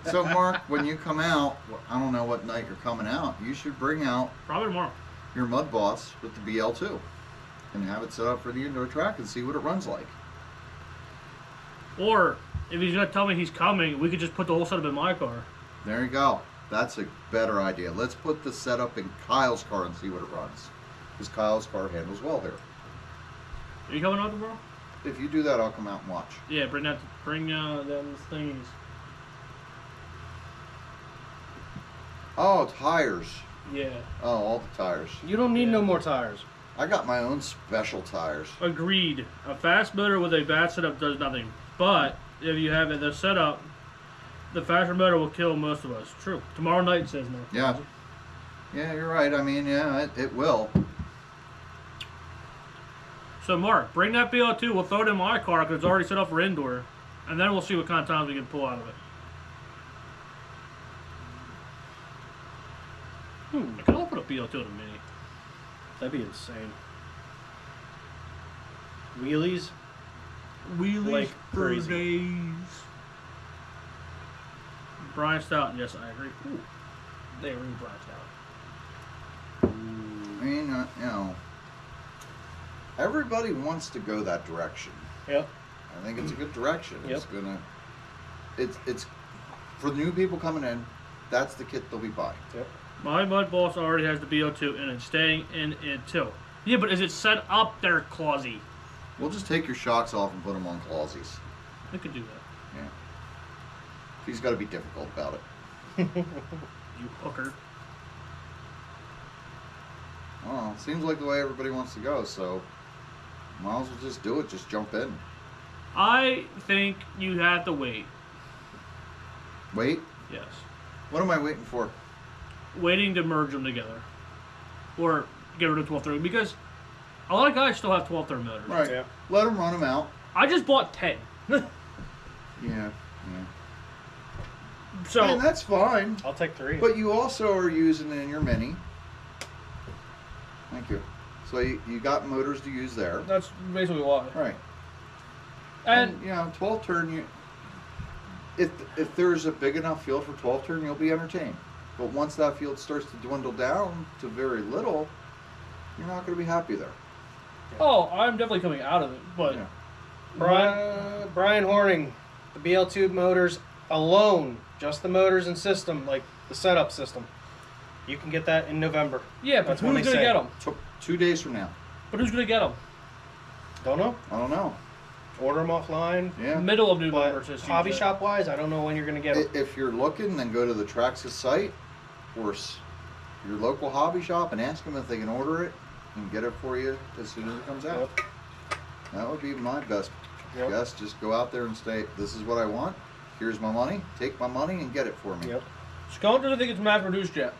So, Mark, when you come out, I don't know what night you're coming out. You should bring out Probably tomorrow. your mud boss with the BL2 and have it set up for the indoor track and see what it runs like. Or, if he's going to tell me he's coming, we could just put the whole setup in my car. There you go. That's a better idea. Let's put the setup in Kyle's car and see what it runs. Because Kyle's car handles well here. Are you coming out tomorrow? If you do that, I'll come out and watch. Yeah, bring them things. Oh, tires. Yeah. Oh, all the tires. You don't need no more tires. I got my own special tires. Agreed. A fast motor with a bad setup does nothing. But if you have the setup, the faster motor will kill most of us. True. Tomorrow night says no. Yeah. Yeah, you're right. I mean, yeah, it will. So Mark, bring that BL2. We'll throw it in my car because it's already set up for indoor, and then we'll see what kind of times we can pull out of it. I can put a BL2 in a mini. That'd be insane. Wheelies? Wheelies Like for crazy. days. Brian Stout, yes, I agree. Ooh, they were Brian Stout. I mean, everybody wants to go that direction. Yep. I think it's a good direction. Yep. It's gonna, it's for the new people coming in. That's the kit they'll be buying. Yep. My mud boss already has the BL2 and it's staying in it too. Yeah, but is it set up there, Clausy? We'll just take your shocks off and put them on Clausies. We could do that. Yeah. He's got to be difficult about it. You hooker. Well, it seems like the way everybody wants to go, so might as well just do it. Just jump in. I think you have to wait. Wait. Yes. What am I waiting for? Waiting to merge them together. Or get rid of 12-30 because a lot of guys still have 12-30 motors. Right. Yeah. Let them run them out. I just bought 10. Yeah. So And that's fine. I'll take 3. But you also are using it in your Mini. Thank you. So you got motors to use there. that's basically why. Right. And 12 turn. If there's a big enough field for 12 turn, you'll be entertained. But once that field starts to dwindle down to very little, you're not going to be happy there. oh, I'm definitely coming out of it, but Yeah. Brian Horning, the BL2 motors alone, just the motors and system, like the setup system. You can get that in November. yeah, but That's when who's they gonna say. get them? 2 days from now. But who's gonna get them? Don't know. I don't know. Order them offline. Yeah. Middle of But November. says hobby CJ. shop wise, I don't know when you're gonna get them. If you're looking, then go to the Traxxas site or your local hobby shop and ask them if they can order it and get it for you as soon as it comes out. Yep. That would be my best Yep. guess. Just go out there and say, this is what I want. Here's my money. Take my money and get it for me. Yep. Skunk doesn't think it's mass produced yet.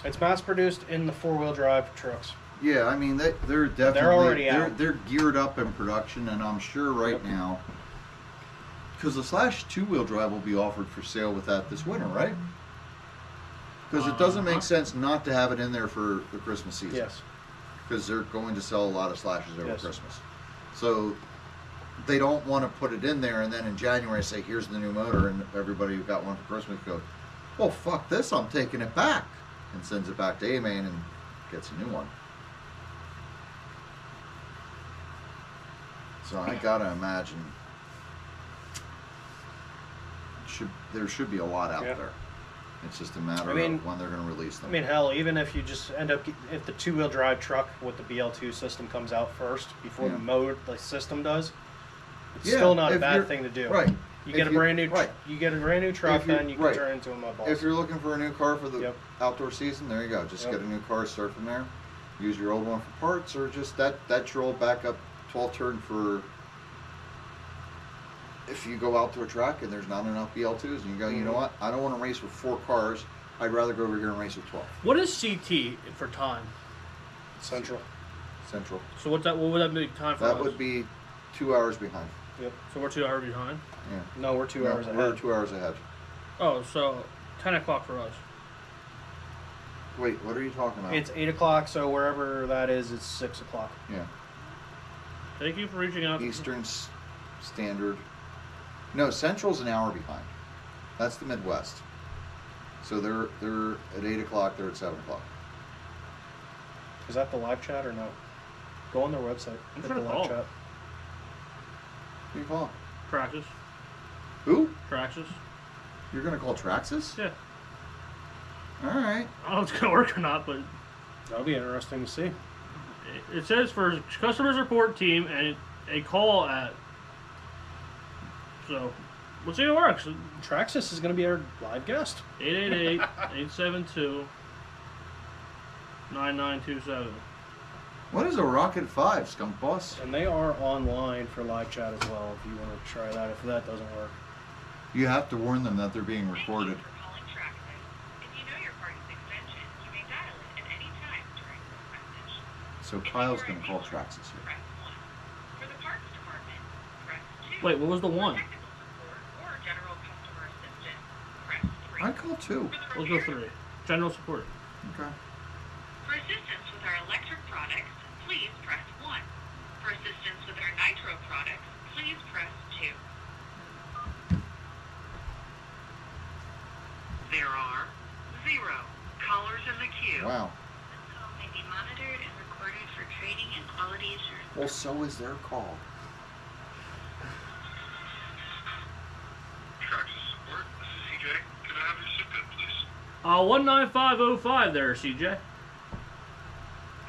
It's mass produced in the 4-wheel drive trucks. Yeah, I mean they're definitely already out. They're geared up in production, and I'm sure right Yep. now, because the Slash 2-wheel drive will be offered for sale with that this winter, right? Because it doesn't make sense not to have it in there for the Christmas season. Yes. Because they're going to sell a lot of Slashes over Yes. Christmas, so they don't want to put it in there and then in January say, "Here's the new motor," and everybody who got one for Christmas go, "Well, fuck this! I'm taking it back," and sends it back to A-Main and gets a new one. So I gotta imagine there should be a lot out Yeah. there. It's just a matter I mean- of when they're going to release I them. mean, hell, even if you just end up, if the 2-wheel drive truck with the BL2 system comes out first before Yeah. the system does, it's Yeah, still not a if bad you're- thing to do. right. You If get a you- brand new, right. you get a brand new truck, If you- then you can right. turn it into a mud boss. If you're looking for a new car for the Yep. outdoor season, there you go. Just Yep. get a new car, start from there. Use your old one for parts, or just that's your old backup 12 turn for if you go out to a track and there's not enough BL2s, and you go, you know what? I don't want to race with 4 cars. I'd rather go over here and race with 12. What is CT for time? Central. Central. So what's that? What would that be time for That us? would be 2 hours behind. Yep. So we're 2 hours behind. Yeah. No, we're 2 hours We're ahead. 2 hours ahead. Oh, so 10 o'clock for us. Wait, what are you talking about? It's 8 o'clock, so wherever that is, it's 6 o'clock. Yeah. Thank you for reaching out. Eastern Standard. No, Central's an hour behind. That's the Midwest. So they're at 8 o'clock. They're at 7 o'clock. Is that the live chat or no? Go on their website. I'm Hit trying the to live call. chat. Who you call? Praxis. Who? Praxis. You're gonna call Traxxas? Yeah. All right. I don't know if it's gonna work or not, but That'll be interesting to see. it says for customer support team and a call at. So, we'll see if it works. Traxxas is going to be our live guest. 888-872-9927. What is a Rocket 5, Skunk Boss? And they are online for live chat as well if you want to try that, if that doesn't work. You have to warn them that they're being recorded. Thank you for calling Traxxas. If you know your party's extension, you may dial it at any time during this message. So Kyle's gonna call Traxxas here. Press 1. For the parts department, press 2. Wait, what was the For one? technical support or general customer assistance, press 3. I call 2. For the We'll go repair- 3. General support. Okay. For assistance with our electric products, please press 1. For assistance with our nitro products, please press 2. There are 0 callers in the queue. Wow. This call may be monitored and recorded for training and quality assurance. Well, so is their call. Traxxas support. This is CJ. Can I have your zip code, please? 19505 there, CJ.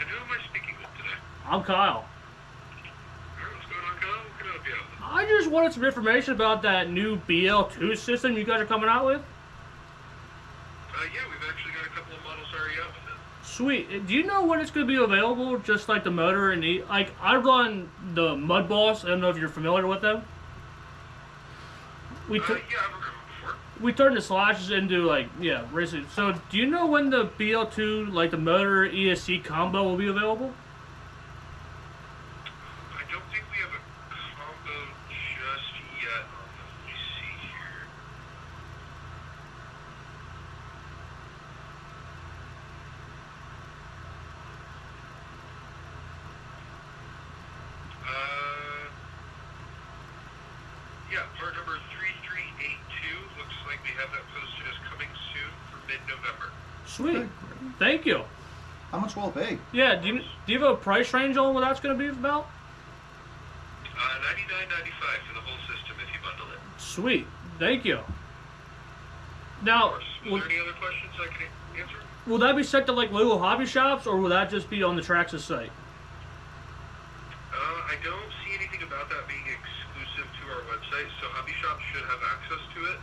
And who am I speaking with today? I'm Kyle. Alright, what's going on, Kyle? What can I help you out with? I just wanted some information about that new BL2 system you guys are coming out with. Yeah, we've actually got a couple of models already out with it. Sweet. Do you know when it's going to be available? Just like the motor and the... Like, I run the Mud Boss. I don't know if you're familiar with them. Yeah, I've heard of them before. We turned the Slashes into, like, yeah, racing. So, do you know when the BL2, like the motor ESC combo will be available? I don't think we have a combo just yet. Let me see here. Yeah, part number 3382. Looks like we have that posted as coming soon for mid-November. Sweet. Thank you. How much will it be? Yeah, do you have a price range on what that's going to be about? $99.95 for the whole system if you bundle it. Sweet. Thank you. Of Now, course. Was there any other questions I can answer? will that be sent to, like, local hobby shops, or will that just be on the Traxxas site? I don't see anything about that being exclusive to our website, so hobby shops should have access to it.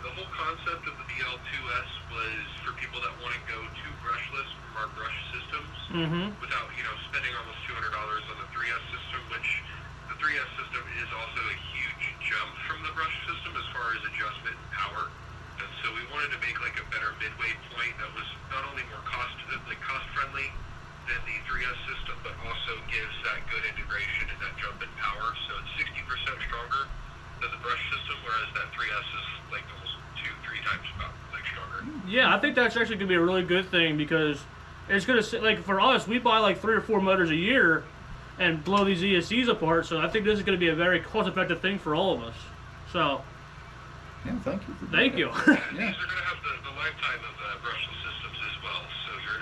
The whole concept of the BL2S was for people that want to go to brushless from our brush systems without, spending almost $200 on the 3S system, which the 3S system is also a huge jump from the brush system as far as adjustment and power. And so we wanted to make like a better midway point that was not only more cost friendly than the 3S system, but also gives that good integration and that jump in power. So it's 60% stronger than the brush system, whereas that 3S is like almost 2-3 times about stronger. Yeah, I think that's actually going to be a really good thing because it's going to, like, for us, we buy like 3 or 4 motors a year and blow these ESCs apart, so I think this is going to be a very cost-effective thing for all of us. So, Yeah, thank you. For thank you. These are going to have the lifetime of brushless systems as well, so you're,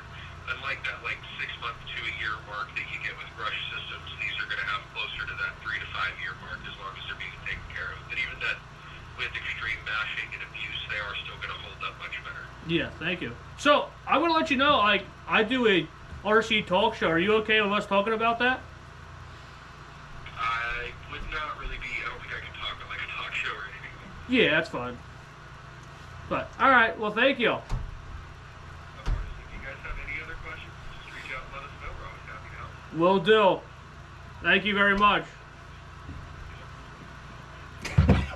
unlike that like 6-month to a year mark that you get with brush systems, these are going to have closer to that 3 to 5 year mark as long as they're being taken care of. But even then, with extreme mashing and abuse, they are still going to hold up much better. Yeah, thank you. So, I want to let you know, I do a RC talk show. Are you okay with us talking about that? I would not really be, I don't think I can talk on like a talk show or anything. Yeah, that's fine. But, alright, well, thank you. Of course, if you guys have any other questions, just reach out and let us know. We're always happy to help. Will do. Thank you very much.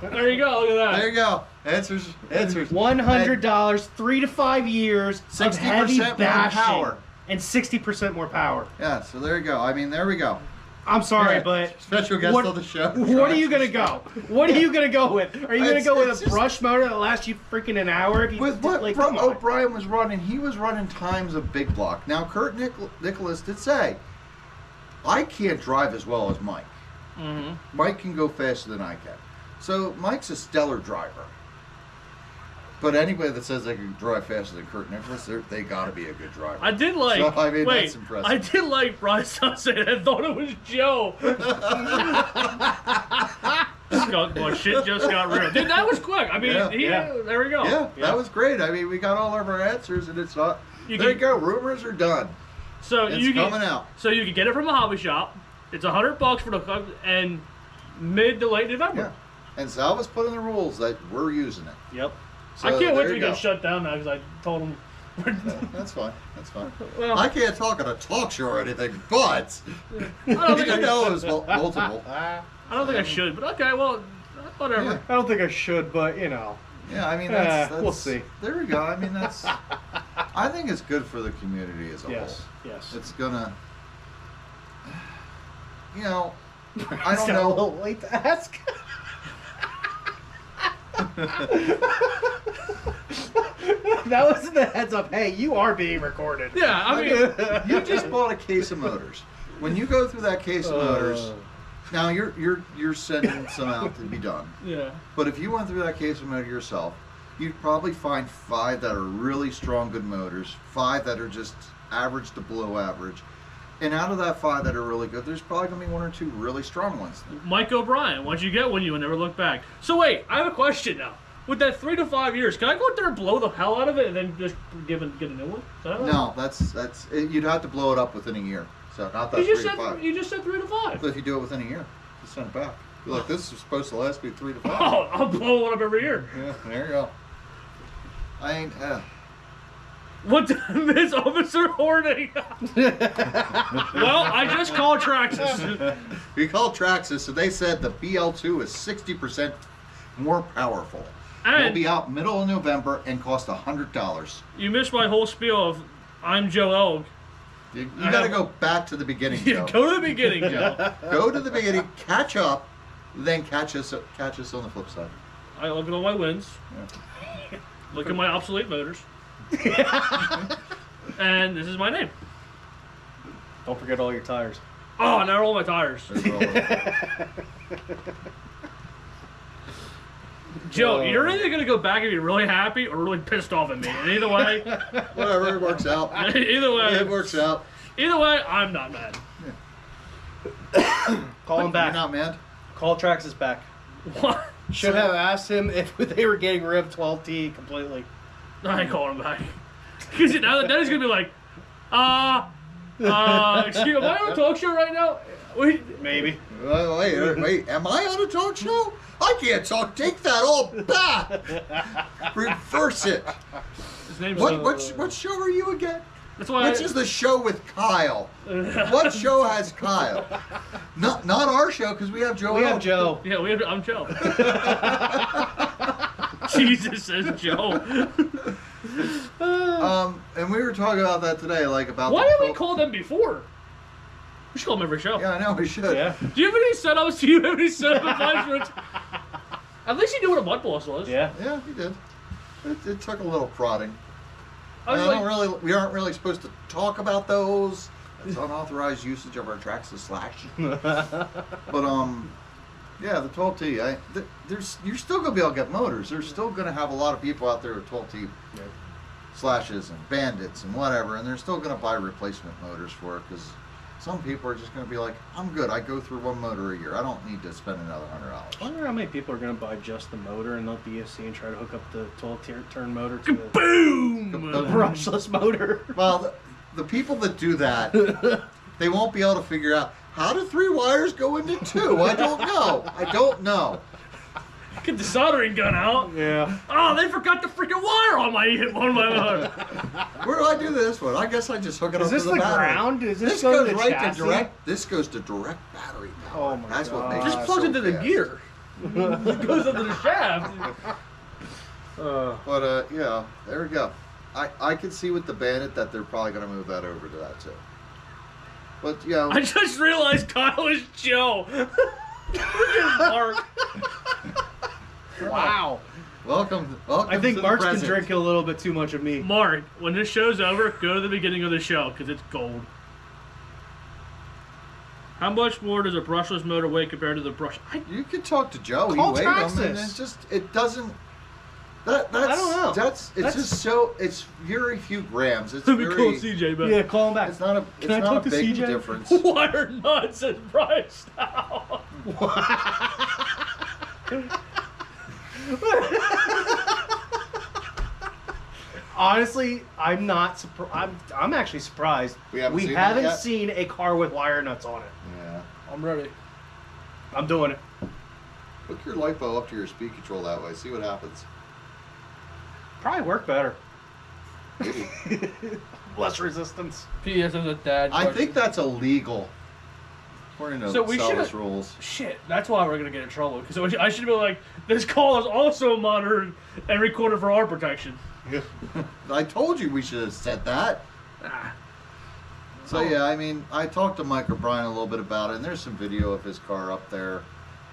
There you go, look at that. There you go. Answers. $100, 3 to 5 years, 60% of heavy more bashing, power. and 60% more power. Yeah, so there you go. I mean, there we go. I'm sorry, Yeah, but special guest on the show. what are you gonna go? What are you gonna go with? Are you gonna It's- go with it's a just- brush motor that lasts you freaking an hour? If you, With what like, come on. O'Brien was running, he was running times of big block. Now, Kurt Nicholas did say, I can't drive as well as Mike. Mike can go faster than I can. So, Mike's a stellar driver. But anybody that says they can drive faster than Kurt Nicholas, they got to be a good driver. I did like. So, I mean, wait, that's impressive. I did like Brian Sunset. I thought it was Joe. My shit just got real. Dude, that was quick. I mean, Yeah. there we go. Yeah, that was great. I mean, we got all of our answers, and it's not. You There you can- go. Rumors are done. So It's you coming can, out. So you can get it from a hobby shop. It's $100 for the and mid to late November. Yeah. And Salva's put in the rules that we're using it. Yep. So I can't wait there till you we go. get shut down now because I told him. That's fine. That's fine. Well, I can't talk on a talk show or anything, but I don't think you know it was multiple. I don't think I should, but okay, well, whatever. Yeah. I don't think I should, but you know. Yeah, I mean that's we'll see. There we go. I mean that's. I think it's good for the community as a Yes. whole. Yes. It's gonna. You know, I It's don't a know. little late to ask. That was the heads up. Hey, you are being recorded. Yeah, I mean, You just bought a case of motors. When you go through that case of motors, now you're sending some out to be done. yeah. But if you went through that case of motor yourself, you'd probably find 5 that are really strong, good motors, 5 that are just average to below average. And out of that 5 that are really good, there's probably going to be 1 or 2 really strong ones. Mike O'Brien, once you get one, you will never look back. So wait, I have a question now. With that 3 to 5 years, can I go out there and blow the hell out of it and then just get a new one? Is that No, that's you'd have to blow it up within a year. So not that You 3 just to said 5. you just said 3 to 5. But if you do it within a year, just send it back. You're like, this is supposed to last me 3 to 5. Oh, I'll blow one up every year. Yeah, there you go. I ain't. What Miss Officer Horning? Well, I just called Traxxas. We called Traxxas, and they said the BL2 is 60% more powerful. It'll And be out middle of November and cost $100. you missed my whole spiel of I'm Joe Elg. You got to go back to the beginning, Joe. Go to the beginning, Joe. Go to the beginning, catch up, then catch us on the flip side. I look at all my wins. Yeah. Look at my obsolete motors. And this is my name. Don't forget all your tires. Oh, now all my tires. There's all of it. Joe, you're either going to go back and be really happy or really pissed off at me. And either way, Whatever, it works out. either way, It works out. either way, I'm not mad. Call him You're back. not mad? Call Traxxas back. What? Should have asked him if they were getting rid of 12T completely. I ain't calling him back. Because now that he's going to be like, excuse me, am I on a talk show right now? Maybe. Wait, am I on a talk show? I can't talk. Take that all back. Reverse it. His name's What show are you again? That's why. Which is the show with Kyle? What show has Kyle? Not our show because we have Joe. We have Joe. Yeah, I'm Joe. Jesus says Joe. And we were talking about that today, like about. Why didn't we call them before? We should call them every show. Yeah, I know we should. Yeah. Do you have any setups? Do you have any setup advice? At least you knew what a mud boss was. Yeah. Yeah, he did. It took a little prodding. I was We aren't really supposed to talk about those. It's unauthorized usage of our tracks to slash. But yeah, the 12T. You're still gonna be able to get motors. There's still gonna have a lot of people out there with 12T slashes and bandits and whatever, and they're still gonna buy replacement motors for it because some people are just gonna be like, I'm good. I go through one motor a year. I don't need to spend another $100. I wonder how many people are going to buy just the motor and not the ESC and try to hook up the 12-turn motor to the boom. brushless motor. Well, the people that do that, they won't be able to figure out how do 3 wires go into 2. I don't know. Get the soldering gun out. Yeah. Oh, they forgot the freaking wire on my motor. Where do I do this one? I guess I just hook it up to the Is this the battery. ground? Is This this going goes to the right chassis? to direct. This goes to direct battery power. Oh my That's what God. makes Just it plug so into the fast. gear. It goes into the shaft. But yeah, there we go. I can see with the Bandit that they're probably going to move that over to that too. But you know, I just realized Kyle is Joe. Freaking Mark. Wow. welcome I think to the Mark's been present. drinking a little bit too much of me. Mark, when this show's over, go to the beginning of the show because it's gold. How much more does a brushless motor weigh compared to the brush? You could talk to Joe. Call He weighed them, and Traxxas. it's just it doesn't. That's I don't know. It's just so it's very few grams. It's Let me very. call CJ back. Yeah, call him back. It's not a. It's Can I not talk a to big CJ? difference. Wire nuts and price now. Honestly, I'm not surprised. I'm actually surprised. We haven't seen that yet? seen a car with wire nuts on it. Yeah. I'm ready. I'm doing it. Hook your LiPo up to your speed control that way. See what happens. Probably work better. Less resistance. P.S. as a dad. I think that's illegal. According to So we Selva's should've- rules. Shit, that's why we're gonna get in trouble. Because I should be like, this call is also monitored and recorded for our protection. I told you we should have said that. Ah. So yeah, I mean, I talked to Mike O'Brien a little bit about it, and there's some video of his car up there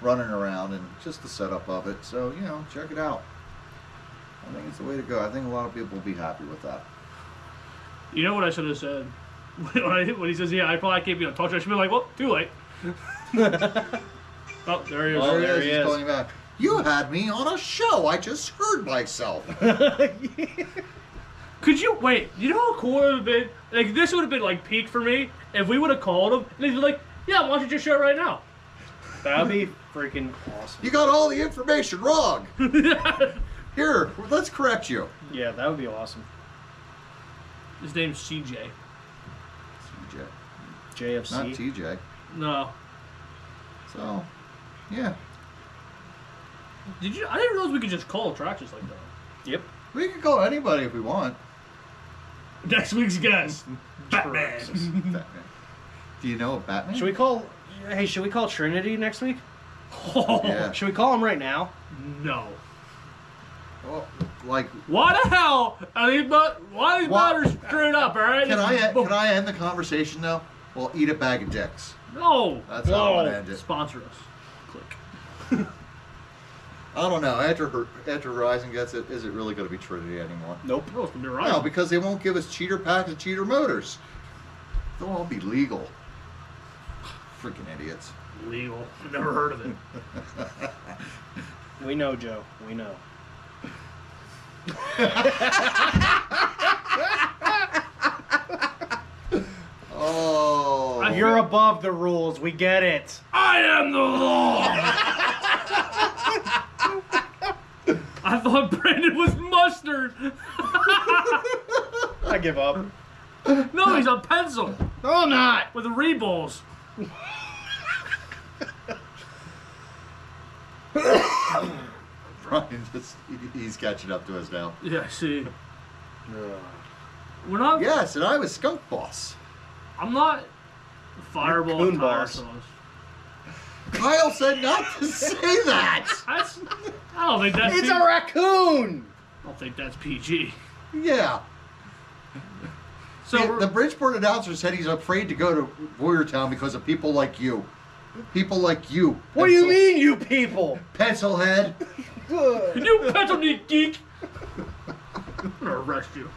running around and just the setup of it. So, you know, check it out. I think it's the way to go. I think a lot of people will be happy with that. You know what I should have said? When he says, yeah, I probably can't be on talk show, I should be like, well, too late. Oh, there he is. Oh, there he he's is. calling back. You had me on a show. I just heard myself. Could you, wait, you know how cool it would have been? Like, this would have been, like, peak for me if we would have called him and he'd be like, yeah, why don't you just show it right now? That'd be freaking awesome. You got all the information wrong. Here, let's correct you. Yeah, that would be awesome. His name's CJ. TJ. JFC. Not TJ. No. So, yeah. I didn't realize we could just call tractors like that. Yep. We can call anybody if we want. Next week's guest, Batman. Batman. Do you know a Batman? Should we call? Hey, should we call Trinity next week? Oh, Yeah. Should we call him right now? no. Well, like, Why the hell are these why are these What? motors screwed up, alright? can I end the conversation though? Well, eat a bag of dicks. No. That's how I want to end it. Sponsor us. Click. I don't know. After Verizon gets it, is it really going to be Trinity anymore? Nope. No, it's gonna be right. No, because they won't give us cheater packs and cheater motors. They'll all be legal. Freaking idiots. Legal. Never heard of it. We know, Joe. We know. Oh. You're above the rules. We get it. I am the law. I thought Brandon was mustard. I give up. No, he's a pencil No, I'm not. with the reballs. Ryan he's catching up to us now. Yeah, see. We're not. Yes, and I was Skunk Boss. I'm not Fireball Coon and Tire Boss. Sauce. Kyle said not to say that. That's. I don't think that's. It's a raccoon! I don't think that's PG. Yeah. So The Bridgeport announcer said he's afraid to go to Boyertown because of people like you. People like you. What do you mean, you people? Pencilhead. you pencil neck geek. I'm gonna arrest you.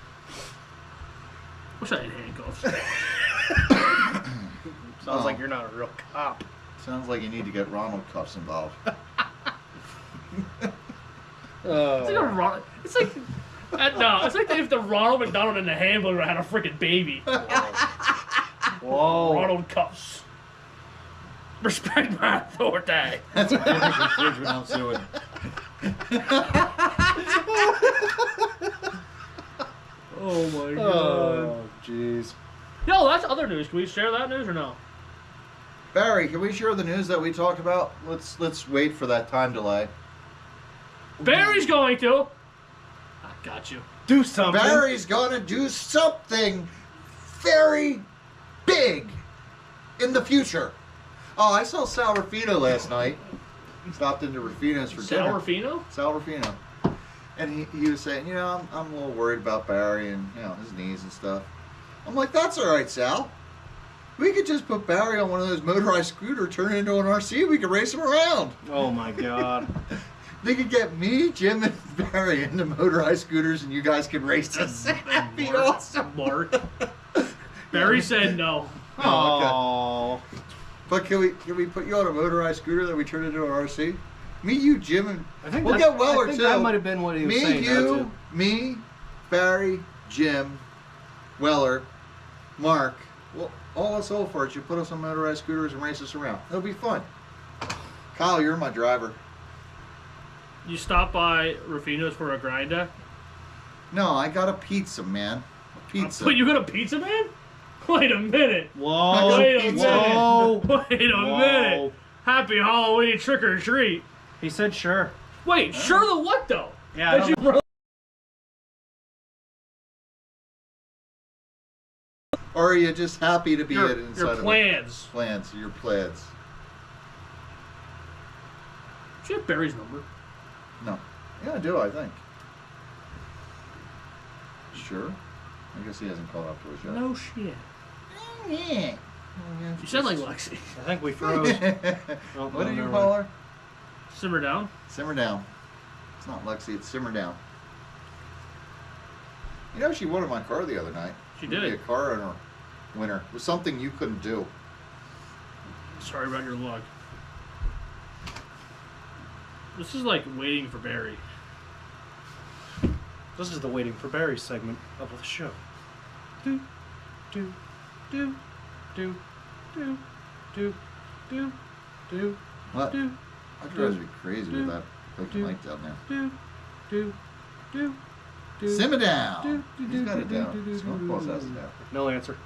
Wish I had handcuffs. Sounds like you're not a real cop. Sounds like you need to get Ronald Cuffs involved. It's like a Ronald. It's like. No, it's like if the Ronald McDonald and the Hamburger had a freaking baby. Whoa. Ronald Cuffs. Respect my authority. That's what I'm doing. Oh my god. Oh, jeez. Yo, that's other news. Can we share that news or no? Barry, can we share the news that we talked about? Let's wait for that time delay. Barry's going to. I got you. Do something. Barry's gonna do something very big in the future. Oh, I saw Sal Rufino last night. Stopped into Rufino's for dinner. Salrafino? Sal Rufino. And he was saying, you know, I'm a little worried about Barry and, you know, his knees and stuff. I'm like, that's all right, Sal. We could just put Barry on one of those motorized scooters, turn it into an RC, we could race him around. Oh, my God. They could get me, Jim, and Barry into motorized scooters, and you guys could race us. That'd be awesome. Mark. Barry said no. Oh, okay. But can we put you on a motorized scooter that we turn into an RC? Me, you, Jim, and I think we'll that's- get Weller I think too. that might have been what he was me, saying. you, me, Barry, Jim, Weller, Mark. Well, all us old farts, you put us on motorized scooters and race us around. It'll be fun. Kyle, you're my driver. You stop by Rufino's for a grinder? No, I got a pizza, man. A pizza. But you got a pizza, man? Wait a minute. Whoa. Wait a minute. Whoa. Wait a minute. Happy Halloween, trick or treat. He said sure. Wait, sure the what though? Yeah, I Did don't you know. Or are you just happy to be your, inside your of it? plans? Plans, your plans. Do you have Barry's number? No. Yeah, I do, I think. Sure. I guess he hasn't called up to us yet. No shit. Yeah. You sound like Lexi. I think we froze. Oh, What no, did you never call mind. her? Simmer down. Simmer down. It's not Lexi, it's Simmer down. You know, she won my car the other night. She Be a did. car owner winner. It was something you couldn't do. Sorry about your luck. This is like waiting for Barry. This is the waiting for Barry segment of the show. Do, do, do, do, do, do, do, do, What? do, That drives me crazy with that blinking light down there. do, do, do, do. Simmer down. do, do, He's got do, it do, down. do, do, Smoke do, Boss do, has do. it down. No answer.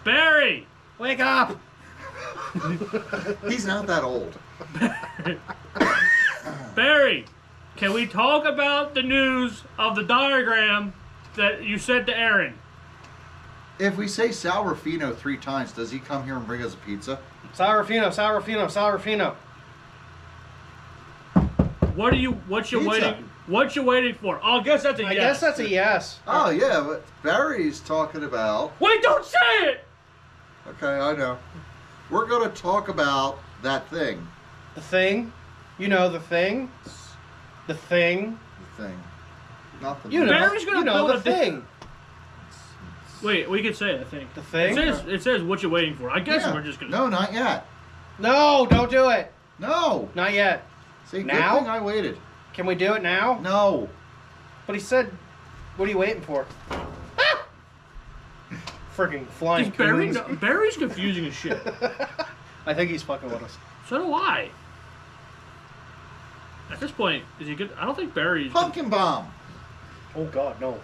Barry! Wake up! He's not that old. Barry! Can we talk about the news of the diagram that you sent to Aaron? If we say Sal Rufino 3 times, does he come here and bring us a pizza? Sal Rufino, Sal Rufino, Sal Rufino. What you Pizza. waiting for? Oh, I guess that's a yes. I guess that's a yes. Oh, yeah, but Barry's talking about... Wait, don't say it! Okay, I know. We're going to talk about that thing. The thing. You know the thing. The thing. The thing. Not the You know, Barry's gonna you know build the a thing. Wait, we can say it, I think. The thing? It says what you waiting for. I guess Yeah. we're just gonna... No, not yet. No, don't do it. No. Not yet. See, Now? good thing I waited. Can we do it now? No. But he said, what are you waiting for? Freaking flying coons. Barry's confusing as shit. I think he's fucking with us. So do I. At this point, is he good? I don't think Barry's... Pumpkin bomb. Oh God, no.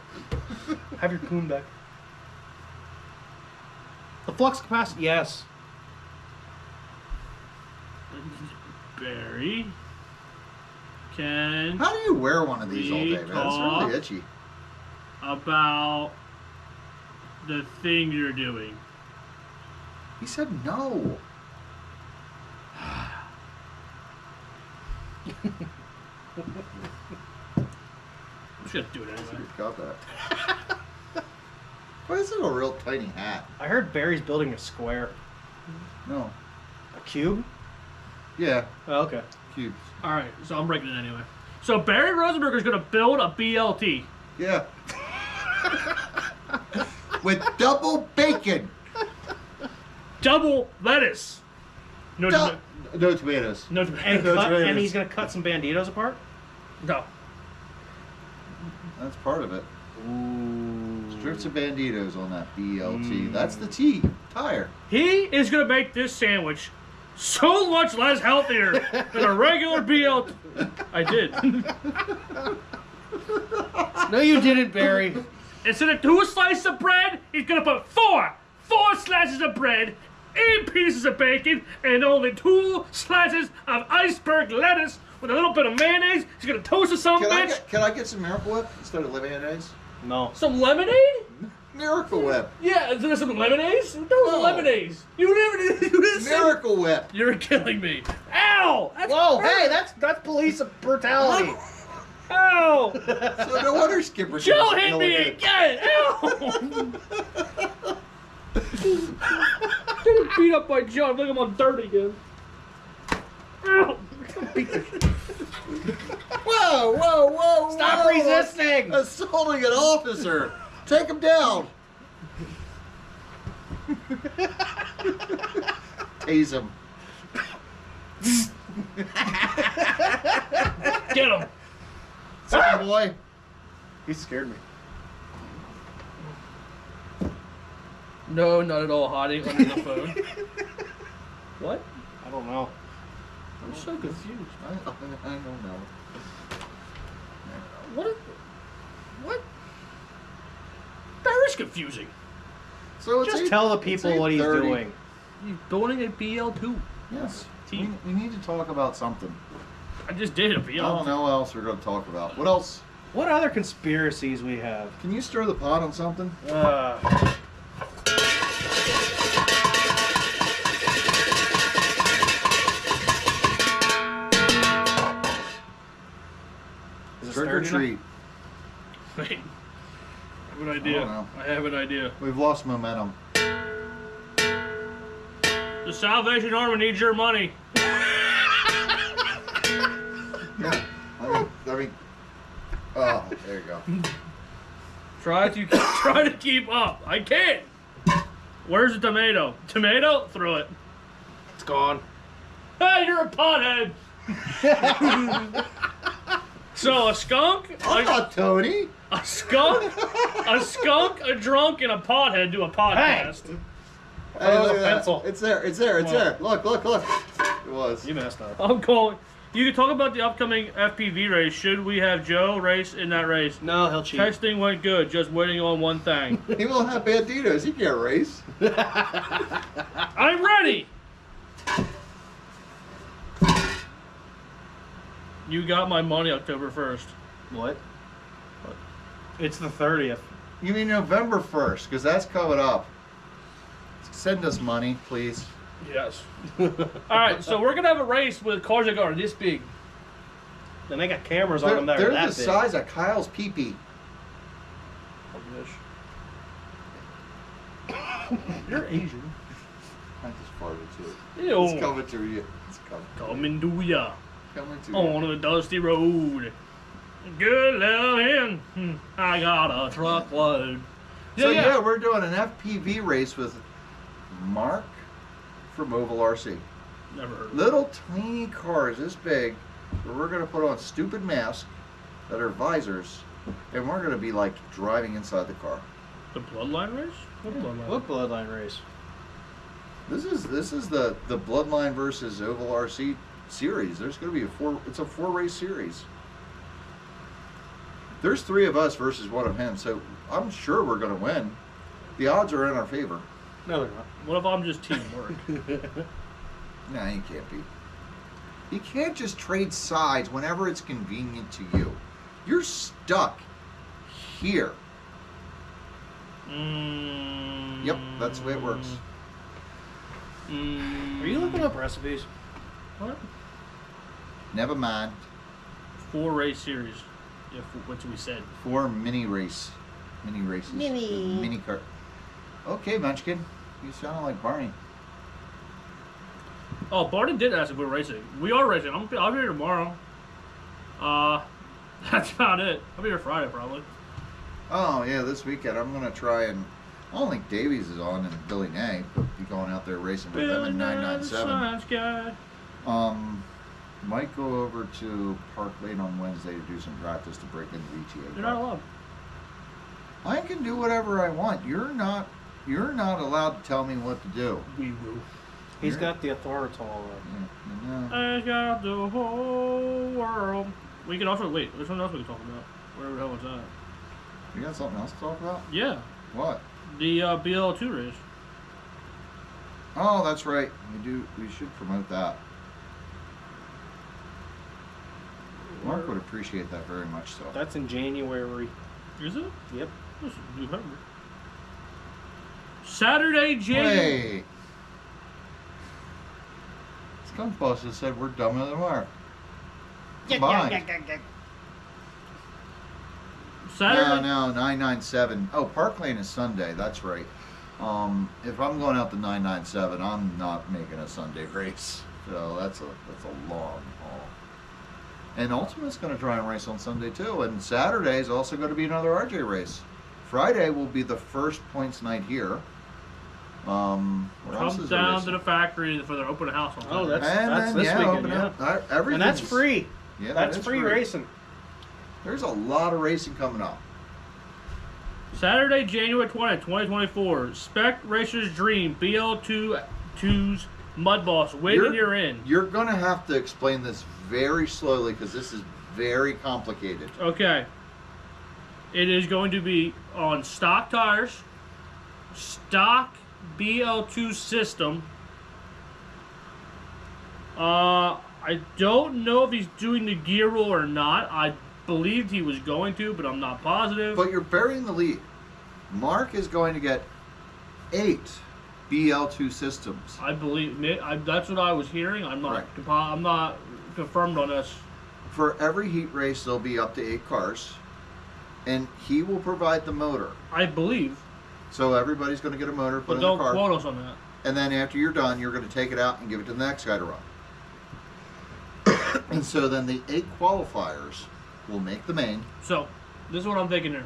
Have your coon back. The flux capacity, yes. Barry... can How do you wear one of these all day, man? It's talk really itchy. about the thing you're doing. He said no. I'm just gonna do it anyway. You got that. Why is it a real tiny hat? I heard Barry's building a square. No. A cube? Yeah, Oh, okay. cubes. All right, so I'm breaking it anyway. So Barry Rosenberg is gonna build a BLT. Yeah. With double bacon. Double lettuce. No, No tomatoes. no, And, Those and Raiders. he's gonna cut some banditos apart? no. That's part of it. Ooh. Strips of banditos on that BLT. That's the T tire. He is gonna make this sandwich so much less healthier than a regular BLT. I did. No, you didn't, Barry. Instead of 2 slices of bread, he's gonna put 4 slices of bread, 8 pieces of bacon, and only 2 slices of iceberg lettuce with a little bit of mayonnaise. He's gonna toast it some bitch. Can I get some Miracle Whip instead of mayonnaise? No. Some lemonade? Miracle Whip. Yeah, is there some lemonade? Those No. lemonades. You never did. Miracle Whip. You're killing me. Ow! That's Whoa, hurt. hey, that's police brutality. Ow! So no wonder Skipper. Joe hit me again! Ow! Getting beat up by Joe. I think I'm on dirt again. Ow! Whoa! Stop resisting! Assaulting an officer. Take him down. Tase him. Get him! Sorry, boy. He scared me. No, not at all. Hiding under the phone. What? I don't know. I'm so confused. I don't know. What? What? That is confusing. So it's Just tell the people what he's 8:30. doing. He's building a BL2. Yes. Team. We need to talk about something. I just did a I don't BL2. know what else we're going to talk about. What else? What other conspiracies we have? Can you stir the pot on something? Is it Trick or sturdy enough? treat. Wait. I have an idea. don't know. I have an idea. We've lost momentum. The Salvation Army needs your money. Yeah. I mean, oh, there you go. Try to keep up. I can't. Where's the tomato? Tomato? Throw it. It's gone. Hey, you're a pothead. So a skunk, I'm not Tony. a skunk, a drunk, and a pothead do a podcast. Hey, look look at at that. pencil. It's there. It's there. Look. It was. You messed up. I'm calling. You can talk about the upcoming FPV race. Should we have Joe race in that race? No, he'll cheat. Testing went good. Just waiting on one thing. He won't have banditos. He can't race. I'm ready. You got my money October 1st. What? It's the 30th. You mean November 1st? Because that's coming up. Send us money, please. Yes. All right, so we're gonna have a race with cars that are this big. And they got cameras on They're, them that they're are that the big. size of Kyle's pee-pee. You're Asian. I just farted too. Ew. It's coming to you. It's coming. Coming to ya Coming to you. on a dusty road. Good loving. I got a truckload. So yeah, we're doing an FPV race with Mark from Oval RC. Never heard of it. Little tiny cars this big, where we're gonna put on stupid masks that are visors, and we're gonna be like driving inside the car. The Bloodline race? What Bloodline? What bloodline race? This is the Bloodline versus Oval RC series. There's gonna be it's a 4-race series. There's 3 of us versus 1 of him, so I'm sure we're gonna win. The odds are in our favor. No, they're not. What if I'm just teamwork? Nah, you can't be. You can't just trade sides whenever it's convenient to you. You're stuck here. Yep, that's the way it works. Are you looking up recipes? What? Never mind. 4 race series. Yeah, what we said. 4 mini races. Mini kart. Okay, Munchkin. You sound like Barney. Oh, Barney did ask if we're racing. We are racing. I'll be here tomorrow. That's about it. I'll be here Friday probably. Oh yeah, this weekend I'm gonna try and I don't think Davies is on and Billy Nay, but be going out there racing with them in 997. Might go over to Park Lane on Wednesday to do some practice to break into the ETA. You're not allowed. I can do whatever I want. You're not allowed to tell me what to do. We will. He's got the authority. I got the whole world. We can also wait. There's something else we can talk about. Where the hell was that? You got something else to talk about? Yeah, What? the BL2 race. Oh, that's right. We should promote that. Mark would appreciate that very much. So. That's in January. Is it? Yep. This is November. Saturday, January. Hey. Skunk Boss has said we're dumber than Mark. Combined. Saturday. No, 997. Oh, Park Lane is Sunday. That's right. If I'm going out to 997, I'm not making a Sunday race. So that's a long haul. And Ultimate's going to try and race on Sunday too. And Saturday is also going to be another RJ race. Friday will be the first points night here. Come down to the factory for their open house on Oh, Saturday. that's this weekend, yeah. Everything. And that's free. Yeah, That's that is free racing. There's a lot of racing coming up. Saturday, January 20th, 2024. Spec Racer's Dream BL2's Mud Boss. Win and you're in. You're going to have to explain this very slowly because this is very complicated. Okay. It is going to be on stock tires, stock BL2 system. I don't know if he's doing the gear roll or not. I believed he was going to, but I'm not positive. But you're burying the lead. Mark is going to get 8 BL2 systems. I believe that's what I was hearing. I'm not. Right. I'm not confirmed on this. For every heat race, there'll be up to 8 cars, and he will provide the motor. I believe. So everybody's going to get a motor put But in the don't car, quote us on that. and then after you're done, you're going to take it out and give it to the next guy to run. And so then the 8 qualifiers will make the main. So, this is what I'm thinking here.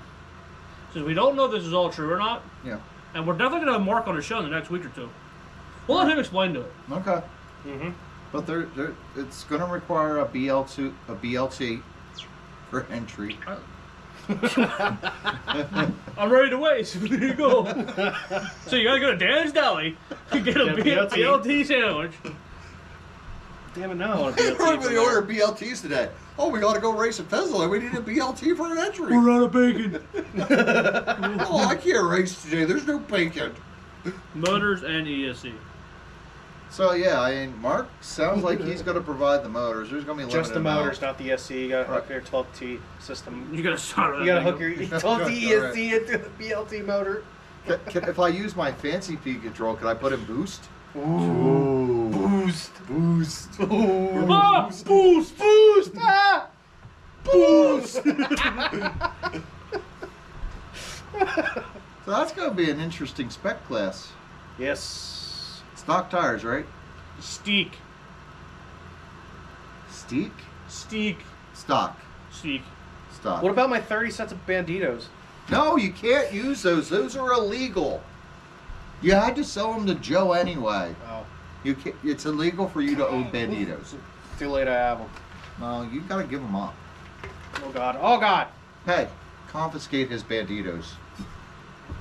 Since we don't know if this is all true or not, Yeah. and we're definitely going to have Mark on the show in the next week or two, we'll let him explain to it. Okay. Mm-hmm. But it's going to require a BLT for entry. I'm ready to wait, so there you go. So you got to go to Dan's Deli to get a BLT. BLT sandwich. Damn it, now I want to be Everybody ordered BLTs today. Oh, we got to go race at Fezzola. We need a BLT for an entry. We're out of bacon. Oh, I can't race today. There's no bacon. Motors and ESC. So yeah, I mean, Mark sounds like he's going to provide the motors. There's going to be just the limited motors, amount. not the SC. You got to hook your 12T system. You got to start with You that got to thing. hook your 12T ESC into the BLT motor. If I use my fancy P control, can I put in boost? Ooh. Boost. Boost. Ah! Boost! Boost! Ah! Boost! So that's going to be an interesting spec class. Yes. Stock tires, right? Steak. Steak? Steak. Stock. Steak. Stock. What about my 30 sets of Banditos? No, you can't use those. Those are illegal. You had to sell them to Joe anyway. Oh. You can't, it's illegal for you to own Banditos. Too late, I have them. No, you got to give them up. Oh, God. Oh, God. Hey, confiscate his Banditos.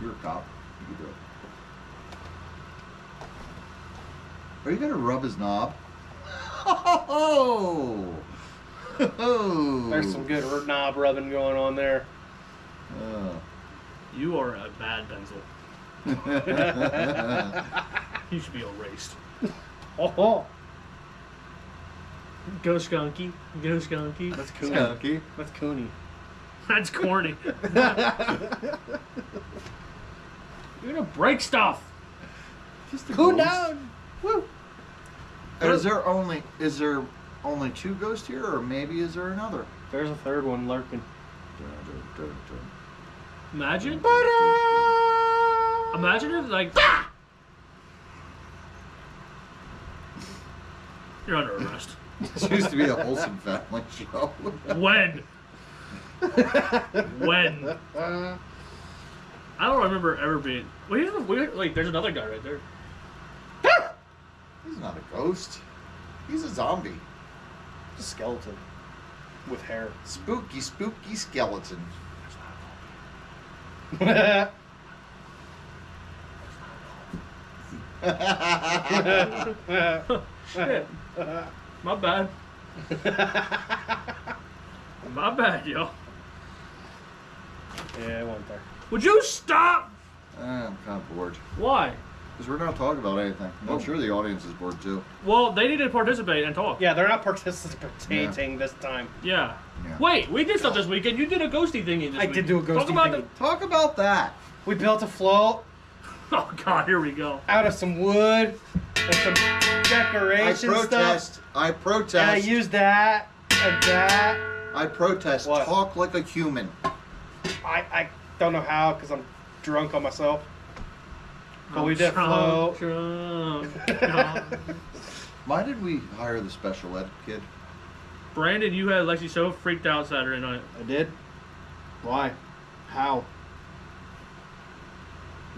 You're a cop. You can do it. Are you going to rub his knob? Oh! There's some good knob rubbing going on there. You are a bad pencil. You should be erased. Oh. Go skunky. Go skunky. That's Cooney. Skunky. That's Cooney. That's corny. You're gonna break stuff. Just a Cool ghost. down. Woo. And is there only two ghosts here, or maybe is there another? There's a third one lurking. Imagine. Imagine if like. You're under arrest. This used to be a wholesome family show. When? When? I don't remember ever being. Wait, there's another guy right there. He's not a ghost. He's a zombie. A skeleton with hair. Spooky, spooky skeleton. Shit. My bad. My bad, yo. Yeah, I went there. Would you stop? I'm kind of bored. Why? Because we're not talking about anything. I'm sure the audience is bored too. Well, they need to participate and talk. Yeah, they're not participating this time. Yeah. Yeah. Wait, we did stuff this weekend. You did a ghosty thingy this I week. did do a ghosty Talk about thingy. Talk about that. We built a float Oh God, here we go. out of some wood and some decoration stuff. I And I protest. used that and that. I protest. What? Talk like a human. I don't know how because I'm drunk on myself. But we did Drunk, float. drunk. Why did we hire the special ed kid? Brandon, you had Lexi so freaked out Saturday night. I did? Why? How?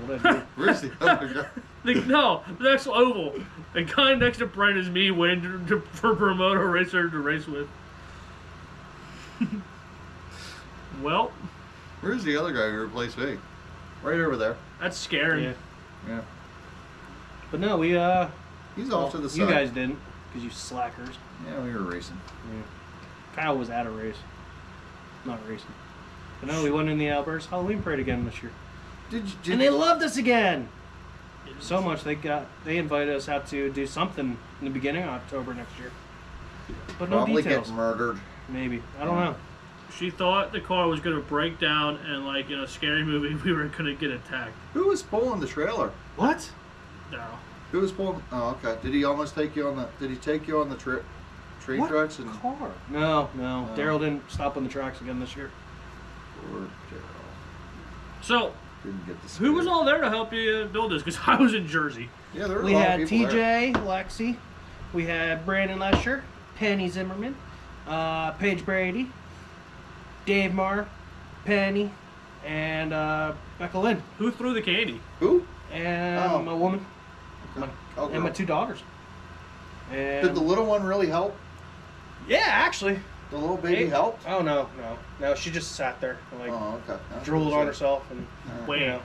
What did I do? Where's the other guy? No, the next oval. The guy next to Brandon is me waiting for Promoto Racer to race with. Well, Where's the other guy who replaced me? Right over there. that's scary. Yeah. Yeah. But no, we He's off to the side. you guys didn't, because you slackers. Yeah, we were racing. Yeah. Kyle was at a race. Not racing. But no, we went in the Albert's Halloween parade again this year. And they loved us again! So much they invited us out to do something in the beginning of October next year. But no probably details. get murdered? Maybe. I don't know. She thought the car was gonna break down and like in a scary movie we were gonna get attacked. Who was pulling the trailer? What? No. Who was pulling? Oh, okay. Did he almost take you on the? Did he take you on the train What tracks and? car? No. Oh. Daryl didn't stop on the tracks again this year. Poor Daryl. So, Didn't get the. who was spirit. all there to help you build this? Because I was in Jersey. Yeah, there were We a lot had of people there. TJ, Lexi, we had Brandon Lesher, Penny Zimmerman, Paige Brady, Dave Marr, Penny, and Becca Lynn, Who threw the candy? Who? and Oh. my woman, Oh, and my girl. 2 daughters. And Did the little one really help? yeah, actually. The little baby Hey. helped? Oh no, she just sat there and like Oh, okay. That's drooled what on it herself and Wait. you know.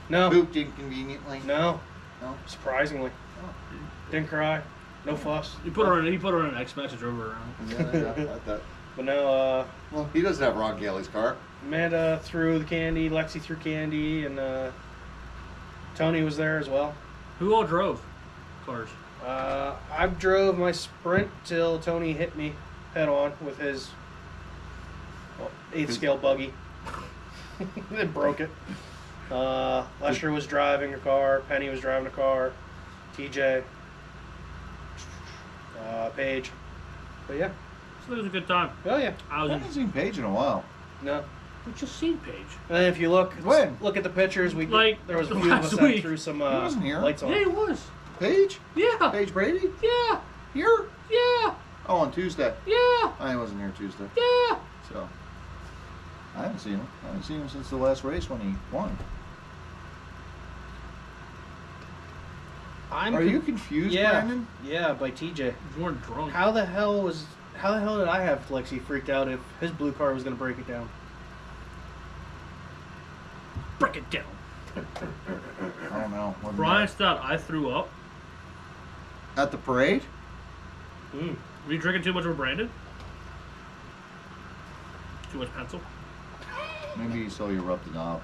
No, Pooped inconveniently. no, No? surprisingly, didn't cry, no fuss. He put her in an X Match and drove her around. Yeah, that. But no, Well, he doesn't have Ron Gailey's car. Amanda threw the candy, Lexi threw candy, and Tony was there as well. Who all drove cars? I drove my Sprint till Tony hit me head on with his 8th scale buggy. It broke it. Lester was driving a car, Penny was driving a car, TJ, Paige. But yeah. So it was a good time. Oh yeah. I I was in. haven't seen Paige in a while. No. We just seen Paige. And then if you look When? look at the pictures, we Like, there was a few of us last that week. threw some wasn't here. lights on. Yeah, he was. Paige? Yeah. Paige Brady? Yeah. Here? Yeah. Oh, on Tuesday. Yeah. I wasn't here Tuesday. Yeah. So, I haven't seen him. I haven't seen him since the last race when he won. Are you confused, Yeah. Brandon? Yeah, by TJ. You weren't drunk. How the hell did I have Lexi freaked out if his blue car was gonna break it down? Break it down. I don't know. Wasn't Brian thought I threw up. there. At the parade? Mm. Were you drinking too much of Brandon? Too much pencil? Maybe he saw you rub the knob.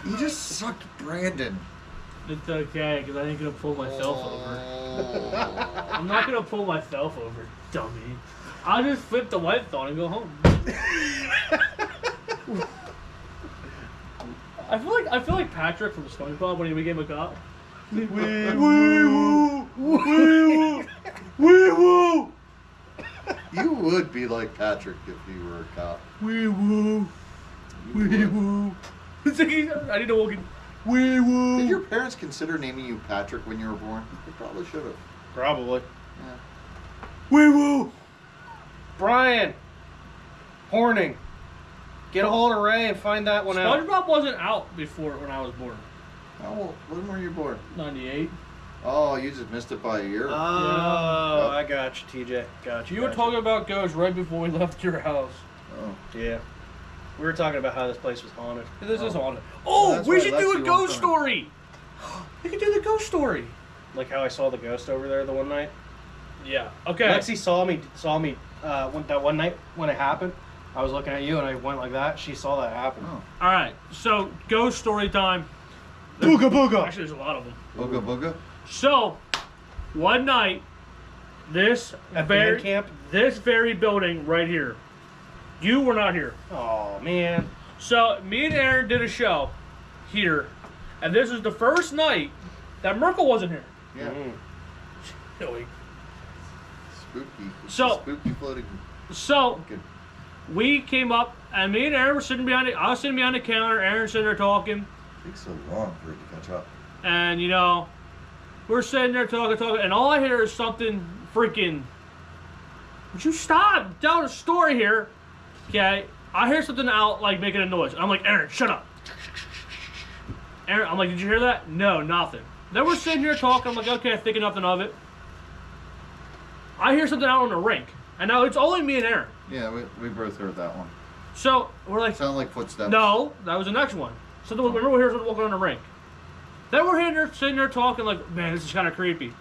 You just sucked Brandon. It's okay, because I ain't gonna pull myself over. Oh. I'm not gonna pull myself over, dummy. I'll just flip the lights on and go home. I feel like Patrick from SpongeBob when he became a cop. Wee woo, Wee woo! You would be like Patrick if you were a cop. Wee woo! You Wee would. woo! I need to walk in. Wee woo! Did your parents consider naming you Patrick when you were born? They probably should have. Probably. Yeah. Wee woo! Brian. Horning. Get a hold of Ray and find that one out. SpongeBob wasn't out before when I was born. Oh, when were you born? 98. Oh, you just missed it by a year. Oh, Yeah. I got you, TJ. Got you. You were talking about ghosts right before we left your house. Oh. Yeah. We were talking about how this place was haunted. This is haunted. Well, Oh, that's we why should do a Lexi ghost won't come. story. We could do the ghost story. Like how I saw the ghost over there the one night. Yeah. Okay. Lexi saw me that one night when it happened. I was looking at you and I went like that. She saw that happen. Oh. All right. So ghost story time. Booga booga. Actually, there's a lot of them. Booga booga. So, one night, this At very band camp? this very building right here. You were not here. Oh man. So me and Aaron did a show here, and this is the first night that Merkel wasn't here. Yeah. Really. Spooky. So- Spooky floating. So Good. we came up, and me and Aaron were sitting behind it. I was sitting behind the counter. Aaron sitting there talking, Takes so long for it to catch up. and you know, we're sitting there talking, and all I hear is something freaking. Would you stop telling a story here? Okay, I hear something out like making a noise. I'm like, Aaron, shut up. Aaron, I'm like, did you hear that? No, nothing. Then we're sitting here talking. I'm like, okay, I think nothing of it. I hear something out on the rink, and now it's only me and Aaron. Yeah, we both heard that one. So we're like, Sound like footsteps. no, that was the next one. So remember we heard someone walking on the rink. Then we're sitting there talking like, man, this is kind of creepy.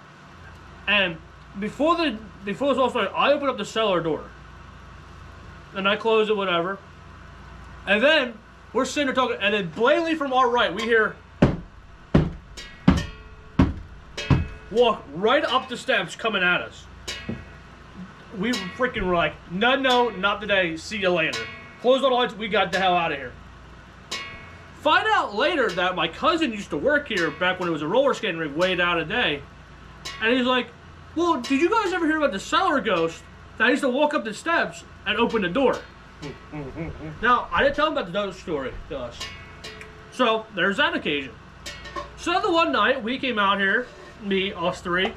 And before this all started, I opened up the cellar door. And I closed it, whatever. And then we're sitting there talking, and then blatantly from our right, we hear walk right up the steps coming at us. We freaking were like, no, not today. See you later. Close all the lights. We got the hell out of here. Find out later that my cousin used to work here back when it was a roller skating rink way down a day. And he's like, well, did you guys ever hear about the cellar ghost that used to walk up the steps and open the door? Now, I didn't tell him about the ghost story to us. So, there's that occasion. So, the one night, we came out here, me, us three.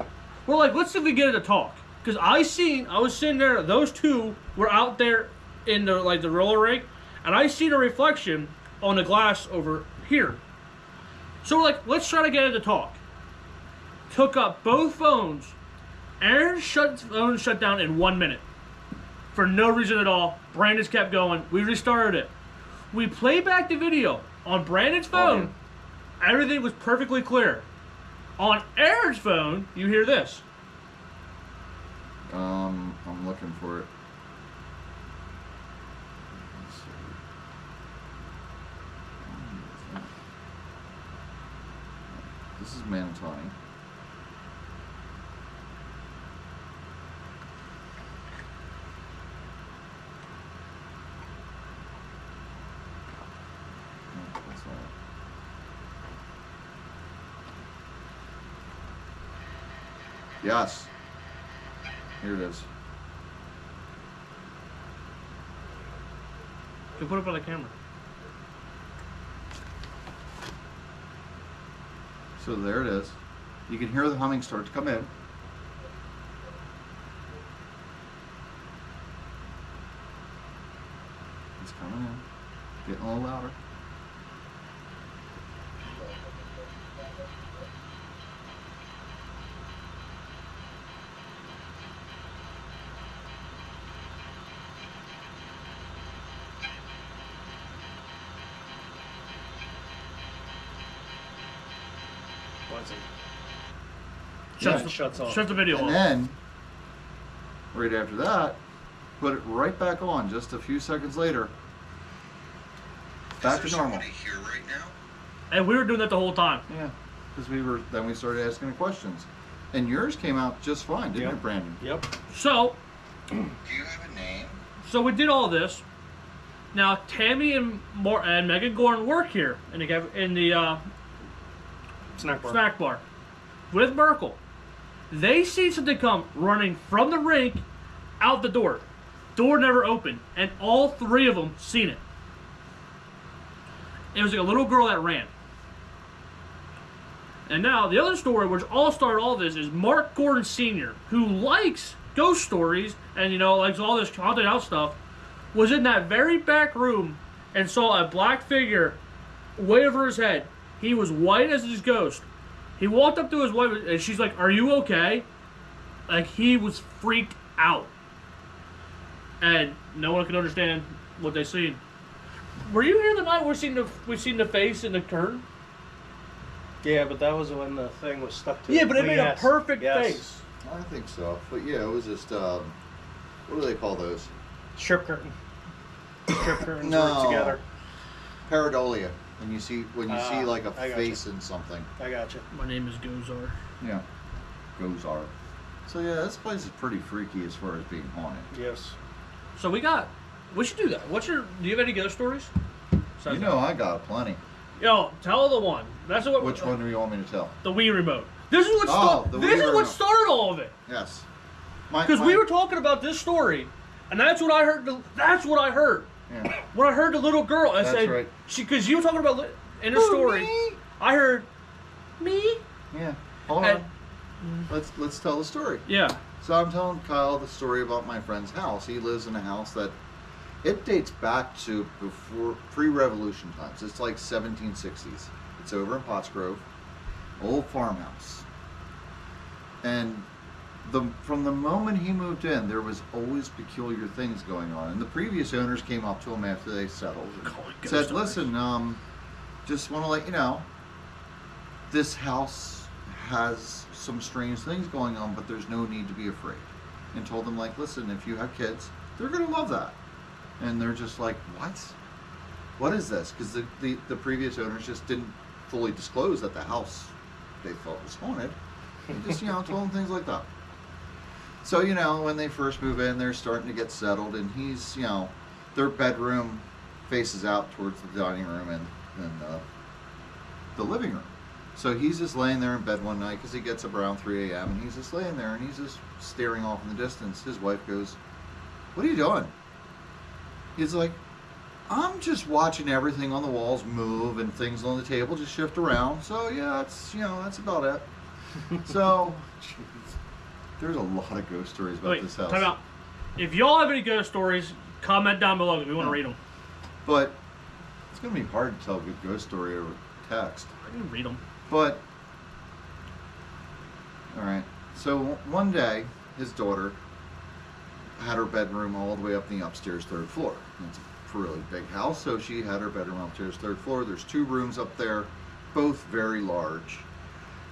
We're like, let's see if we get it to talk. Because I was sitting there, those two were out there in the roller rink, and I seen a reflection on the glass over here. So we're like, let's try to get it to talk. Took up both phones. Aaron's phone shut down in 1 minute. For no reason at all. Brandon's kept going. We restarted it. We played back the video on Brandon's phone. Everything was perfectly clear. On Aaron's phone, you hear this. I'm looking for it. Let's see. This is Manitani. No, that's not it. Yes. Here it is. You put it up on the camera. So there it is. You can hear the humming start to come in. It's coming in. Getting a little louder. Shuts the video And off. then, right after that, put it right back on just a few seconds later. Back to normal. Here right now? And we were doing that the whole time. Yeah, because we started asking the questions, and yours came out just fine, didn't Yep. it, Brandon? Yep. So, Do you have a name? so we did all this. Now Tammy and Megan Gordon work here in the snack bar with Merkel. They see something come running from the rink out the door. Door never opened, and all three of them seen it. It was like a little girl that ran. And now the other story, which all started all this, is Mark Gordon Sr., who likes ghost stories and likes all this haunted house stuff, was in that very back room and saw a black figure way over his head. He was white as his ghost. He walked up to his wife and she's like, "Are you okay?" Like, he was freaked out. And no one could understand what they seen. Were you here the night we seen the face in the curtain? Yeah, but that was when the thing was stuck to Yeah, it. but it made a perfect face. I think so, but yeah, it was just what do they call those? Strip curtain. Strip curtains No. work together. Pareidolia. When you see like a I gotcha. face in something. I got you. My name is Gozar. Yeah. Gozar. So yeah, this place is pretty freaky as far as being haunted. Yes. So we should do that. Do you have any ghost stories? You know I got plenty. Yo, tell the one. That's what. Which one do you want me to tell? The Wii remote. This is what the This Wii is what remote. started all of it. Yes. Because we were talking about this story, and that's what I heard. That's what I heard Yeah. when I heard the little girl. I That's said, right. because you were talking about in her story. Me? I heard me. Yeah. Hold And- on. Let's tell the story. Yeah. So I'm telling Kyle the story about my friend's house. He lives in a house that it dates back to before pre-revolution times. It's like 1760s. It's over in Pottsgrove, old farmhouse. And from the moment he moved in, there was always peculiar things going on. And the previous owners came up to him after they settled and said, "Listen, just want to let you know, this house has some strange things going on, but there's no need to be afraid." And told them, like, "Listen, if you have kids, they're going to love that." And they're just like, "What? What is this?" Because the previous owners just didn't fully disclose that the house they thought was haunted. They just, told them things like that. So, when they first move in, they're starting to get settled, and he's, their bedroom faces out towards the dining room and the living room. So he's just laying there in bed one night because he gets up around 3 a.m. and he's just laying there and he's just staring off in the distance. His wife goes, "What are you doing?" He's like, "I'm just watching everything on the walls move and things on the table just shift around. So yeah, that's about it." So there's a lot of ghost stories about this house. Time out. If y'all have any ghost stories, comment down below because we want to read them. But it's gonna be hard to tell a good ghost story over text. I can read them. But all right. So one day, his daughter had her bedroom all the way up in the upstairs third floor. And it's a really big house, so she had her bedroom upstairs third floor. There's 2 rooms up there, both very large,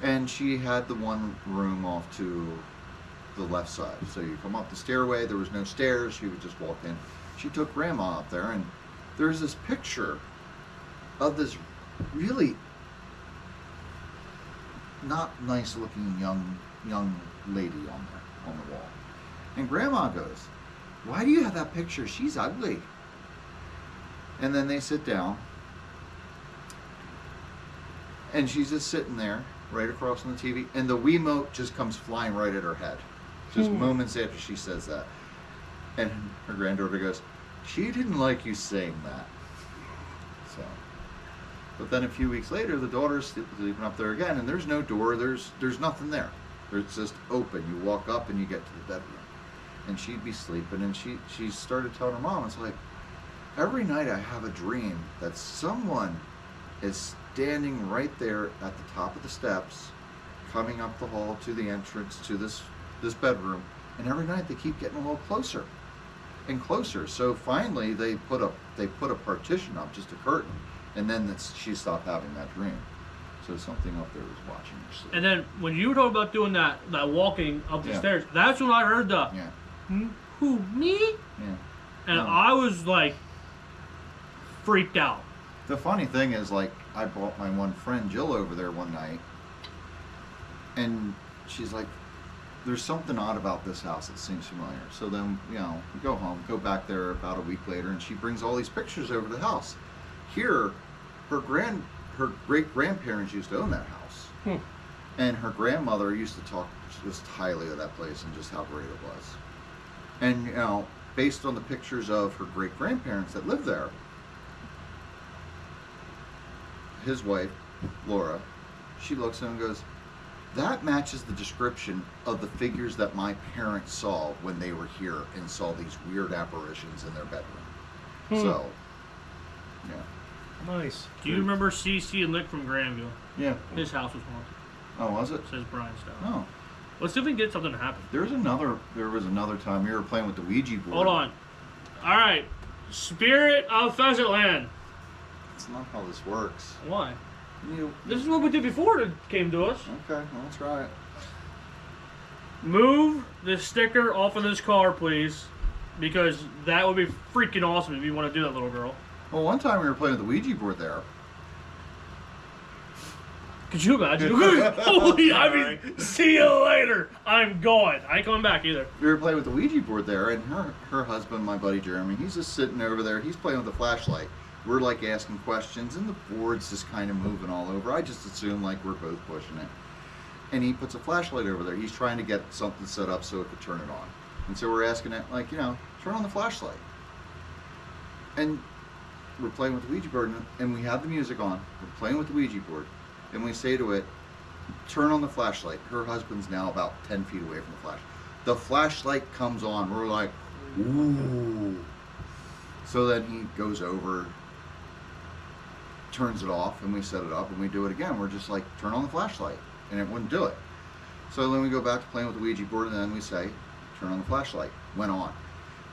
and she had the one room off to the left side. So you come up the stairway. There was no stairs. She would just walk in. She took Grandma up there, and there's this picture of this really not nice looking young lady on the wall. And Grandma goes, "Why do you have that picture? She's ugly." And then they sit down, and she's just sitting there right across from the TV, and the Wiimote just comes flying right at her head, just moments after she says that. And her granddaughter goes, "She didn't like you saying that." So, but then a few weeks later, the daughter's sleeping up there again, and there's no door, there's nothing there. It's just open. You walk up and you get to the bedroom. And she'd be sleeping, and she started telling her mom, it's like, "Every night I have a dream that someone is standing right there at the top of the steps, coming up the hall to the entrance to this bedroom, and every night they keep getting a little closer and closer." So finally they put a partition up, just a curtain, and then she stopped having that dream. So something up there was watching her sleep. And then when you were talking about doing that walking up the stairs, that's when I heard the Yeah. Who, me? Yeah. And No. I was like freaked out. The funny thing is, like, I brought my one friend Jill over there one night, and she's like, there's something odd about this house that seems familiar. So then, you know, we go home, go back there about a week later, and she brings all these pictures over to the house. Here, her great-grandparents used to own that house. And her grandmother used to talk just highly of that place and just how great it was. And, you know, based on the pictures of her great-grandparents that lived there, his wife, Laura, she looks at him and goes, that matches the description of the figures that my parents saw when they were here and saw these weird apparitions in their bedroom. So, yeah. Nice. Do you remember CC and Lick from Granville? Yeah. His house was haunted. Oh, was it? Says Brian Stout. Oh. Let's see if we can get something to happen. There was another time we were playing with the Ouija board. Hold on. All right. Spirit of Pheasant Land. That's not how this works. Why? This is what we did before it came to us. Okay, well, let's try it. Move the sticker off of this car, please. Because that would be freaking awesome if you want to do that, little girl. Well, one time we were playing with the Ouija board there. Could you imagine? Holy, I mean, see you later. I'm gone. I ain't coming back either. We were playing with the Ouija board there, and her husband, my buddy Jeremy, he's just sitting over there. He's playing with a flashlight. We're like asking questions, and the board's just kind of moving all over. I just assume like we're both pushing it. And he puts a flashlight over there. He's trying to get something set up so it could turn it on. And so we're asking it, like, you know, turn on the flashlight. And we're playing with the Ouija board, and we have the music on. We're playing with the Ouija board. And we say to it, turn on the flashlight. Her husband's now about 10 feet away from the flash. The flashlight comes on. We're like, ooh. So then he goes over, turns it off, and we set it up, and we do it again. We're just like, turn on the flashlight. And it wouldn't do it. So then we go back to playing with the Ouija board, and then we say, turn on the flashlight. Went on.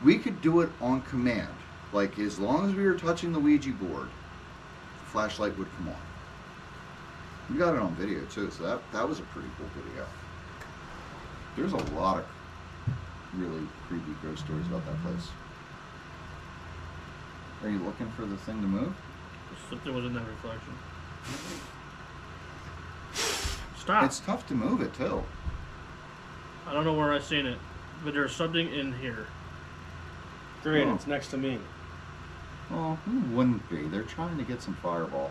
We could do it on command. Like, as long as we were touching the Ouija board, the flashlight would come on. We got it on video too, so that was a pretty cool video. There's a lot of really creepy ghost stories about that place. Are you looking for the thing to move? Something was in that reflection. Stop. It's tough to move it too. I don't know where I've seen it, but there's something in here. Great, Oh. it's next to me. Well, who wouldn't be? They're trying to get some fireball.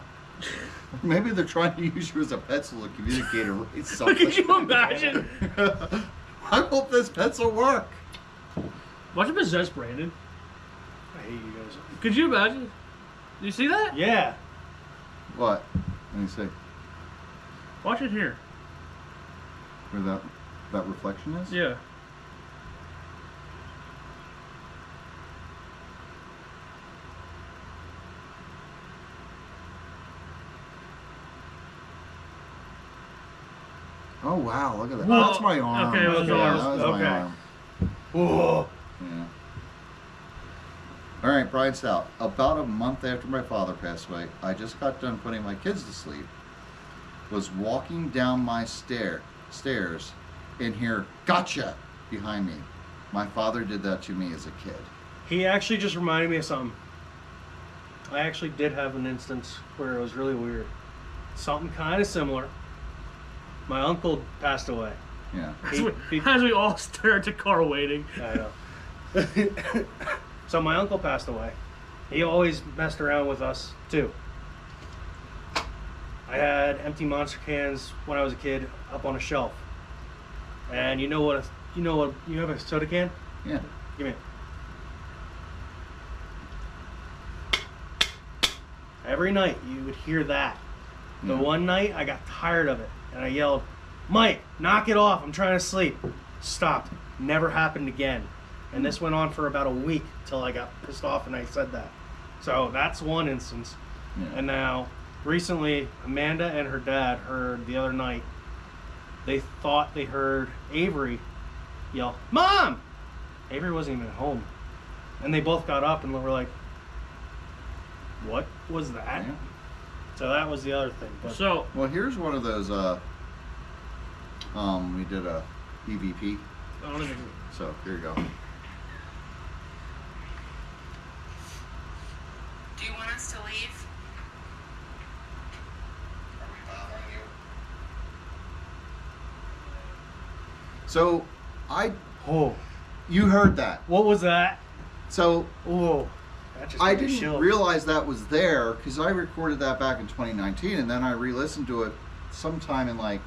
Maybe they're trying to use you as a pencil to communicate or write something. Could you imagine? I hope this pencil work. Watch him possess Brandon. I hate you guys. Could you imagine? Do you see that? Yeah. What? Let me see. Watch it here. Where that reflection is? Yeah. Oh wow, look at that. Whoa. That's my arm. Okay, it was yeah, ours. that was Okay. my arm. Whoa. Yeah. Alright, Brian Stout. About a month after my father passed away, I just got done putting my kids to sleep. Was walking down my stairs and hear "gotcha" behind me. My father did that to me as a kid. He actually just reminded me of something. I actually did have an instance where it was really weird. Something kind of similar. My uncle passed away. Yeah. As we all stare at the car waiting. I know. So my uncle passed away. He always messed around with us too. I had empty Monster cans when I was a kid up on a shelf. And you have a soda can? Yeah. Give me it. Every night you would hear that. The Yeah. one night I got tired of it and I yelled, "Mike, knock it off, I'm trying to sleep." Stopped. Never happened again. And this went on for about a week till I got pissed off and I said that. So that's one instance. Yeah. And now, recently, Amanda and her dad heard the other night, they thought they heard Avery yell, "Mom!" Avery wasn't even at home. And they both got up and were like, "What was that?" Yeah. So that was the other thing. But So, Well, here's one of those. We did a EVP. I don't even. So here you go. Do you want us to leave? So, Oh, you heard that. what was that? So, Oh, that just I gave me didn't chills. realize that was there because I recorded that back in 2019, and then I re-listened to it sometime in like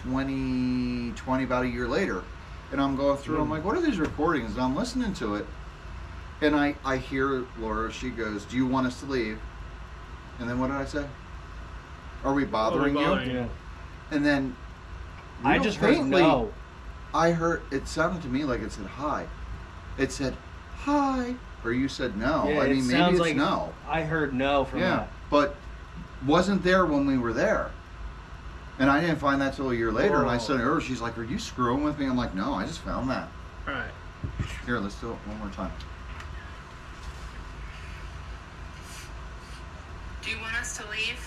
2020, about a year later. And I'm going through, I'm like, what are these recordings? And I'm listening to it, and I hear Laura, she goes, do you want us to leave? And then what did I say? Are we bothering you? you? And then I real just heard faintly, no. I heard, it sounded to me like it said hi. It said hi, or you said no. Yeah, I it mean, maybe sounds it's like no. I heard no from Yeah, that. but wasn't there when we were there. And I didn't find that till a year later, and I said to her, she's like, are you screwing with me? I'm like, no, I just found that. All right. Here, let's do it one more time. Do you want us to leave?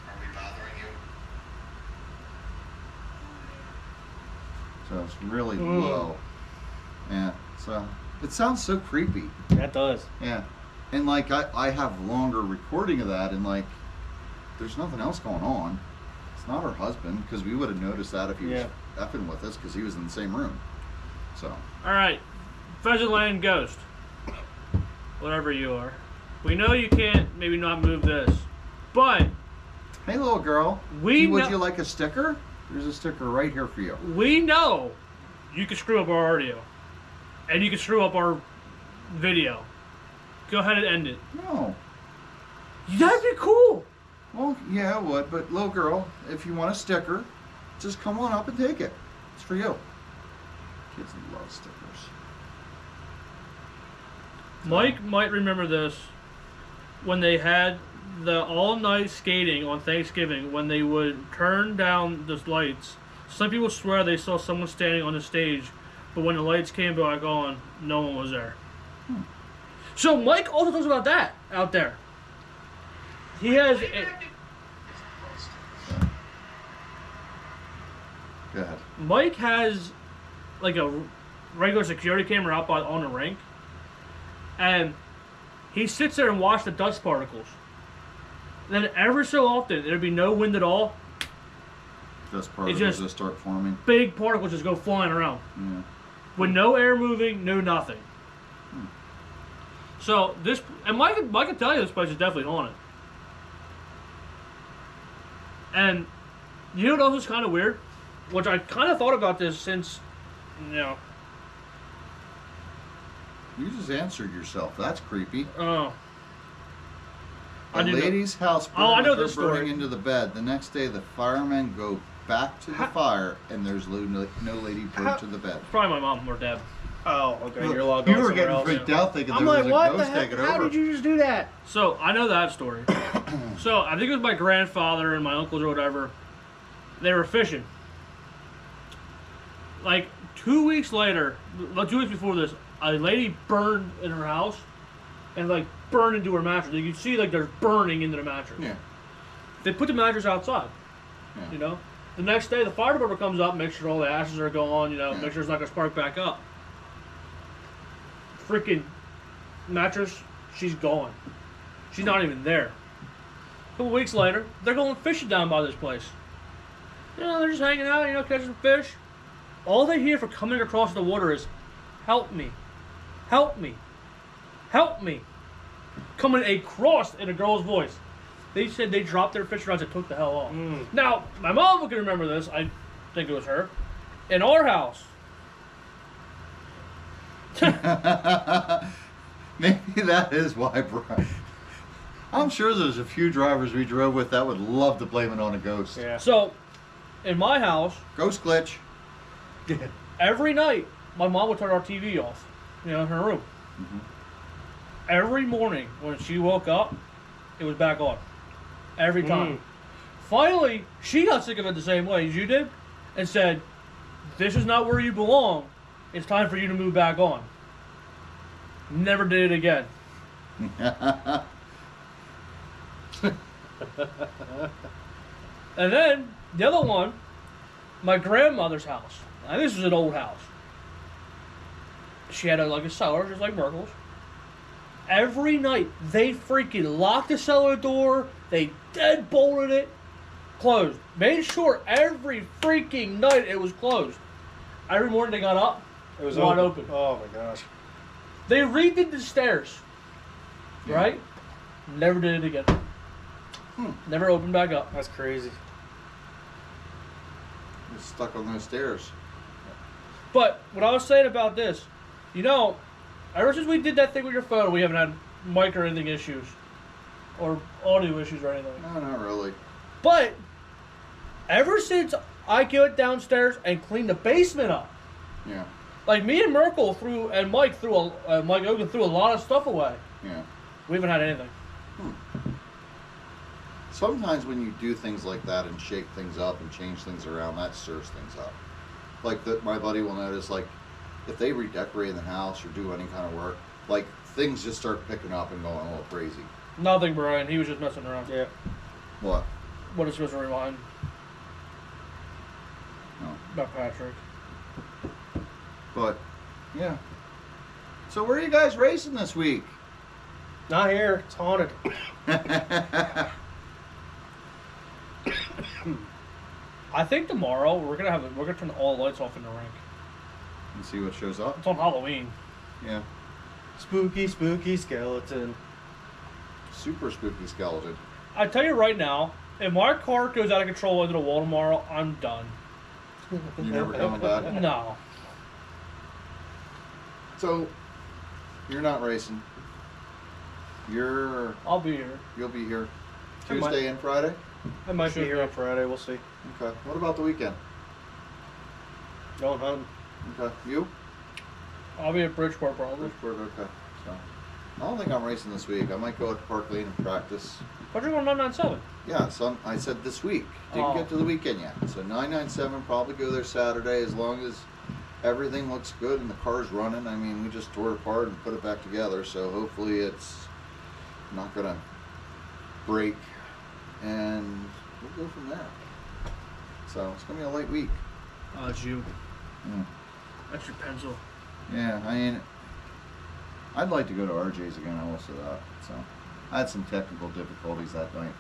Are we bothering you? So it's really low. Yeah, so it sounds so creepy. That does. Yeah. And like I have longer recording of that, and like there's nothing else going on. It's not her husband, because we would have noticed that if he was effing with us, because he was in the same room. So. All right. Pheasant Land Ghost. Whatever you are. We know you can't maybe not move this, but Hey, little girl. We would know- you like a sticker? There's a sticker right here for you. we know you can screw up our audio, and you can screw up our video. Go ahead and end it. No. That'd be cool. Well, yeah, it would, but little girl, if you want a sticker, just come on up and take it. It's for you. Kids love stickers. Mike might remember this when they had the all-night skating on Thanksgiving, when they would turn down the lights. Some people swear they saw someone standing on the stage, but when the lights came back on, no one was there. So Mike also talks about that out there. He has Go ahead. Mike has like a regular security camera out on the rink, and he sits there and watches the dust particles. Then every so often there'd be no wind at all. Just particles just- start forming. Big particles just go flying around Yeah. with no air moving, no nothing. So this, and Mike can tell you this place is definitely haunted. And you know what else is kind of weird? Which I kind of thought about this since, you know, You just answered yourself. That's creepy. oh. A lady's house burned I know with her this burning story. into the bed. The next day, the firemen go back to the fire, and there's no lady burned to the bed. Probably my mom or dad. Oh, okay. You're logged You on were somewhere getting else. freaked out thinking I'm there like, was what a the ghost heck? taking How over. did you just do that? So I know that story. So I think it was my grandfather and my uncles or whatever. They were fishing. Like 2 weeks later, 2 weeks before this, a lady burned in her house and like burned into her mattress. You can see like there's burning into the mattress. Yeah. They put the mattress outside. Yeah. You know. The next day, the fire department comes up, makes sure all the ashes are gone. You know, Yeah. make sure it's not gonna spark back up. Freaking mattress, she's gone. She's not even there. A couple weeks later, they're going fishing down by this place. You know, they're just hanging out, you know, catching fish. All they hear for coming across the water is, "Help me, help me, help me," coming across in a girl's voice. They said they dropped their fish rods and took the hell off. Now, my mom can remember this. I think it was her. In our house. Maybe that is why Brian. I'm sure there's a few drivers we drove with that would love to blame it on a ghost. Yeah. So, in my house, Ghost glitch. every night, my mom would turn our TV off, you know, in her room. Every morning when she woke up, it was back on. Every time. Finally, she got sick of it the same way as you did and said, "This is not where you belong. It's time for you to move back on." Never did it again. And then, the other one, my grandmother's house. Now, this was an old house. She had like a cellar, just like Merkel's. Every night, they freaking locked the cellar door. They deadbolted it. closed. Made sure every freaking night it was closed. Every morning they got up, It was wide open. Oh my gosh. They redid the stairs, Yeah. right? Never did it again. Never opened back up. That's crazy. You're stuck on those stairs. But what I was saying about this, you know, ever since we did that thing with your phone, we haven't had mic or anything issues, or audio issues or anything. No, not really. But ever since I went downstairs and cleaned the basement up, Yeah, like me and Merkel threw and Mike Mike Ogan threw a lot of stuff away. yeah. We haven't had anything. Sometimes when you do things like that and shake things up and change things around, that stirs things up. Like my buddy will notice, like if they redecorate the house or do any kind of work, like things just start picking up and going a little crazy. Nothing, Brian. He was just messing around. Yeah. What? What is supposed to remind No. about Patrick? But yeah. So where are you guys racing this week? Not here. It's haunted. I think tomorrow we're gonna turn all the lights off in the rink. And see what shows up. It's on Halloween. Yeah. Spooky, spooky skeleton. Super spooky skeleton. I tell you right now, if my car goes out of control into the wall tomorrow, I'm done. You never coming back. No. So you're not racing. I'll be here. You'll be here I might. Tuesday and Friday. I might Should be here be. on Friday. We'll see. Okay. What about the weekend? Going hunting. Okay. You? I'll be at Bridgeport probably. Bridgeport. Okay. So I don't think I'm racing this week. I might go at Park Lane and practice. But you're going 997. Yeah. So I said this week. Didn't Oh. get to the weekend yet. So 997 probably go there Saturday as long as everything looks good and the car's running. I mean, we just tore it apart and put it back together. So hopefully it's not gonna break, and we'll go from there. So it's gonna be a light week. Oh, it's you. Mm. That's your pencil. Yeah, I mean, I'd like to go to RJ's again. I will say that. So I had some technical difficulties that night,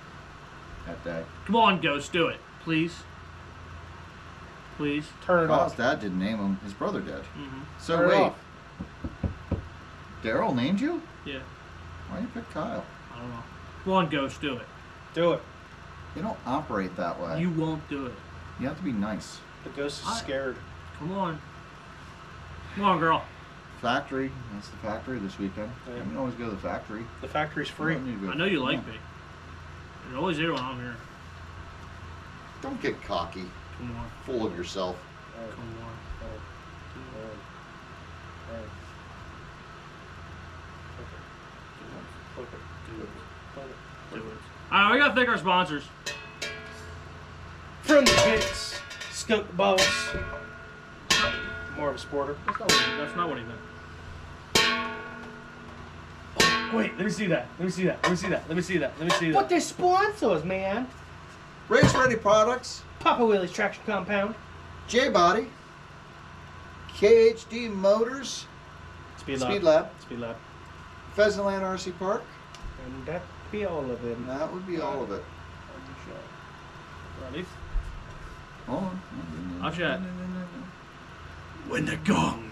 that day. Come on, Ghost, do it, please. Please. Turn it Kyle's off. dad didn't name him. His brother did. Mm-hmm. So Turn it wait, off. Daryl named you? Yeah. Why you pick Kyle? I don't know. Come on, Ghost, do it. Do it. You don't operate that way. You won't do it. You have to be nice. The ghost is I- scared. Come on. Come on, girl. Factory. That's the factory this weekend. Yeah. You can always go to the factory. The factory's free. You don't need to go- I know you like Yeah. me. You're always here when I'm here. Don't get cocky, Come on. full of yourself. Alright, Come on. alright, alright, alright. Flip it. Do it. Flip it. Do it. Alright, we gotta thank our sponsors. From the pits, Skunk Balls. More of a sporter. That's not what he meant. Wait, let me see that. Let me see that. Let me see that. Let me see that. Let me see that. But they're sponsors, man. Race Ready Products, Papa Willie's Traction Compound. J-Body, KHD Motors, Speed Speed Lab, Speed Lab. Pheasant Land RC Park, And that be all of it. and that would be all of it. Ready? Hold on. I'll chat. When the gong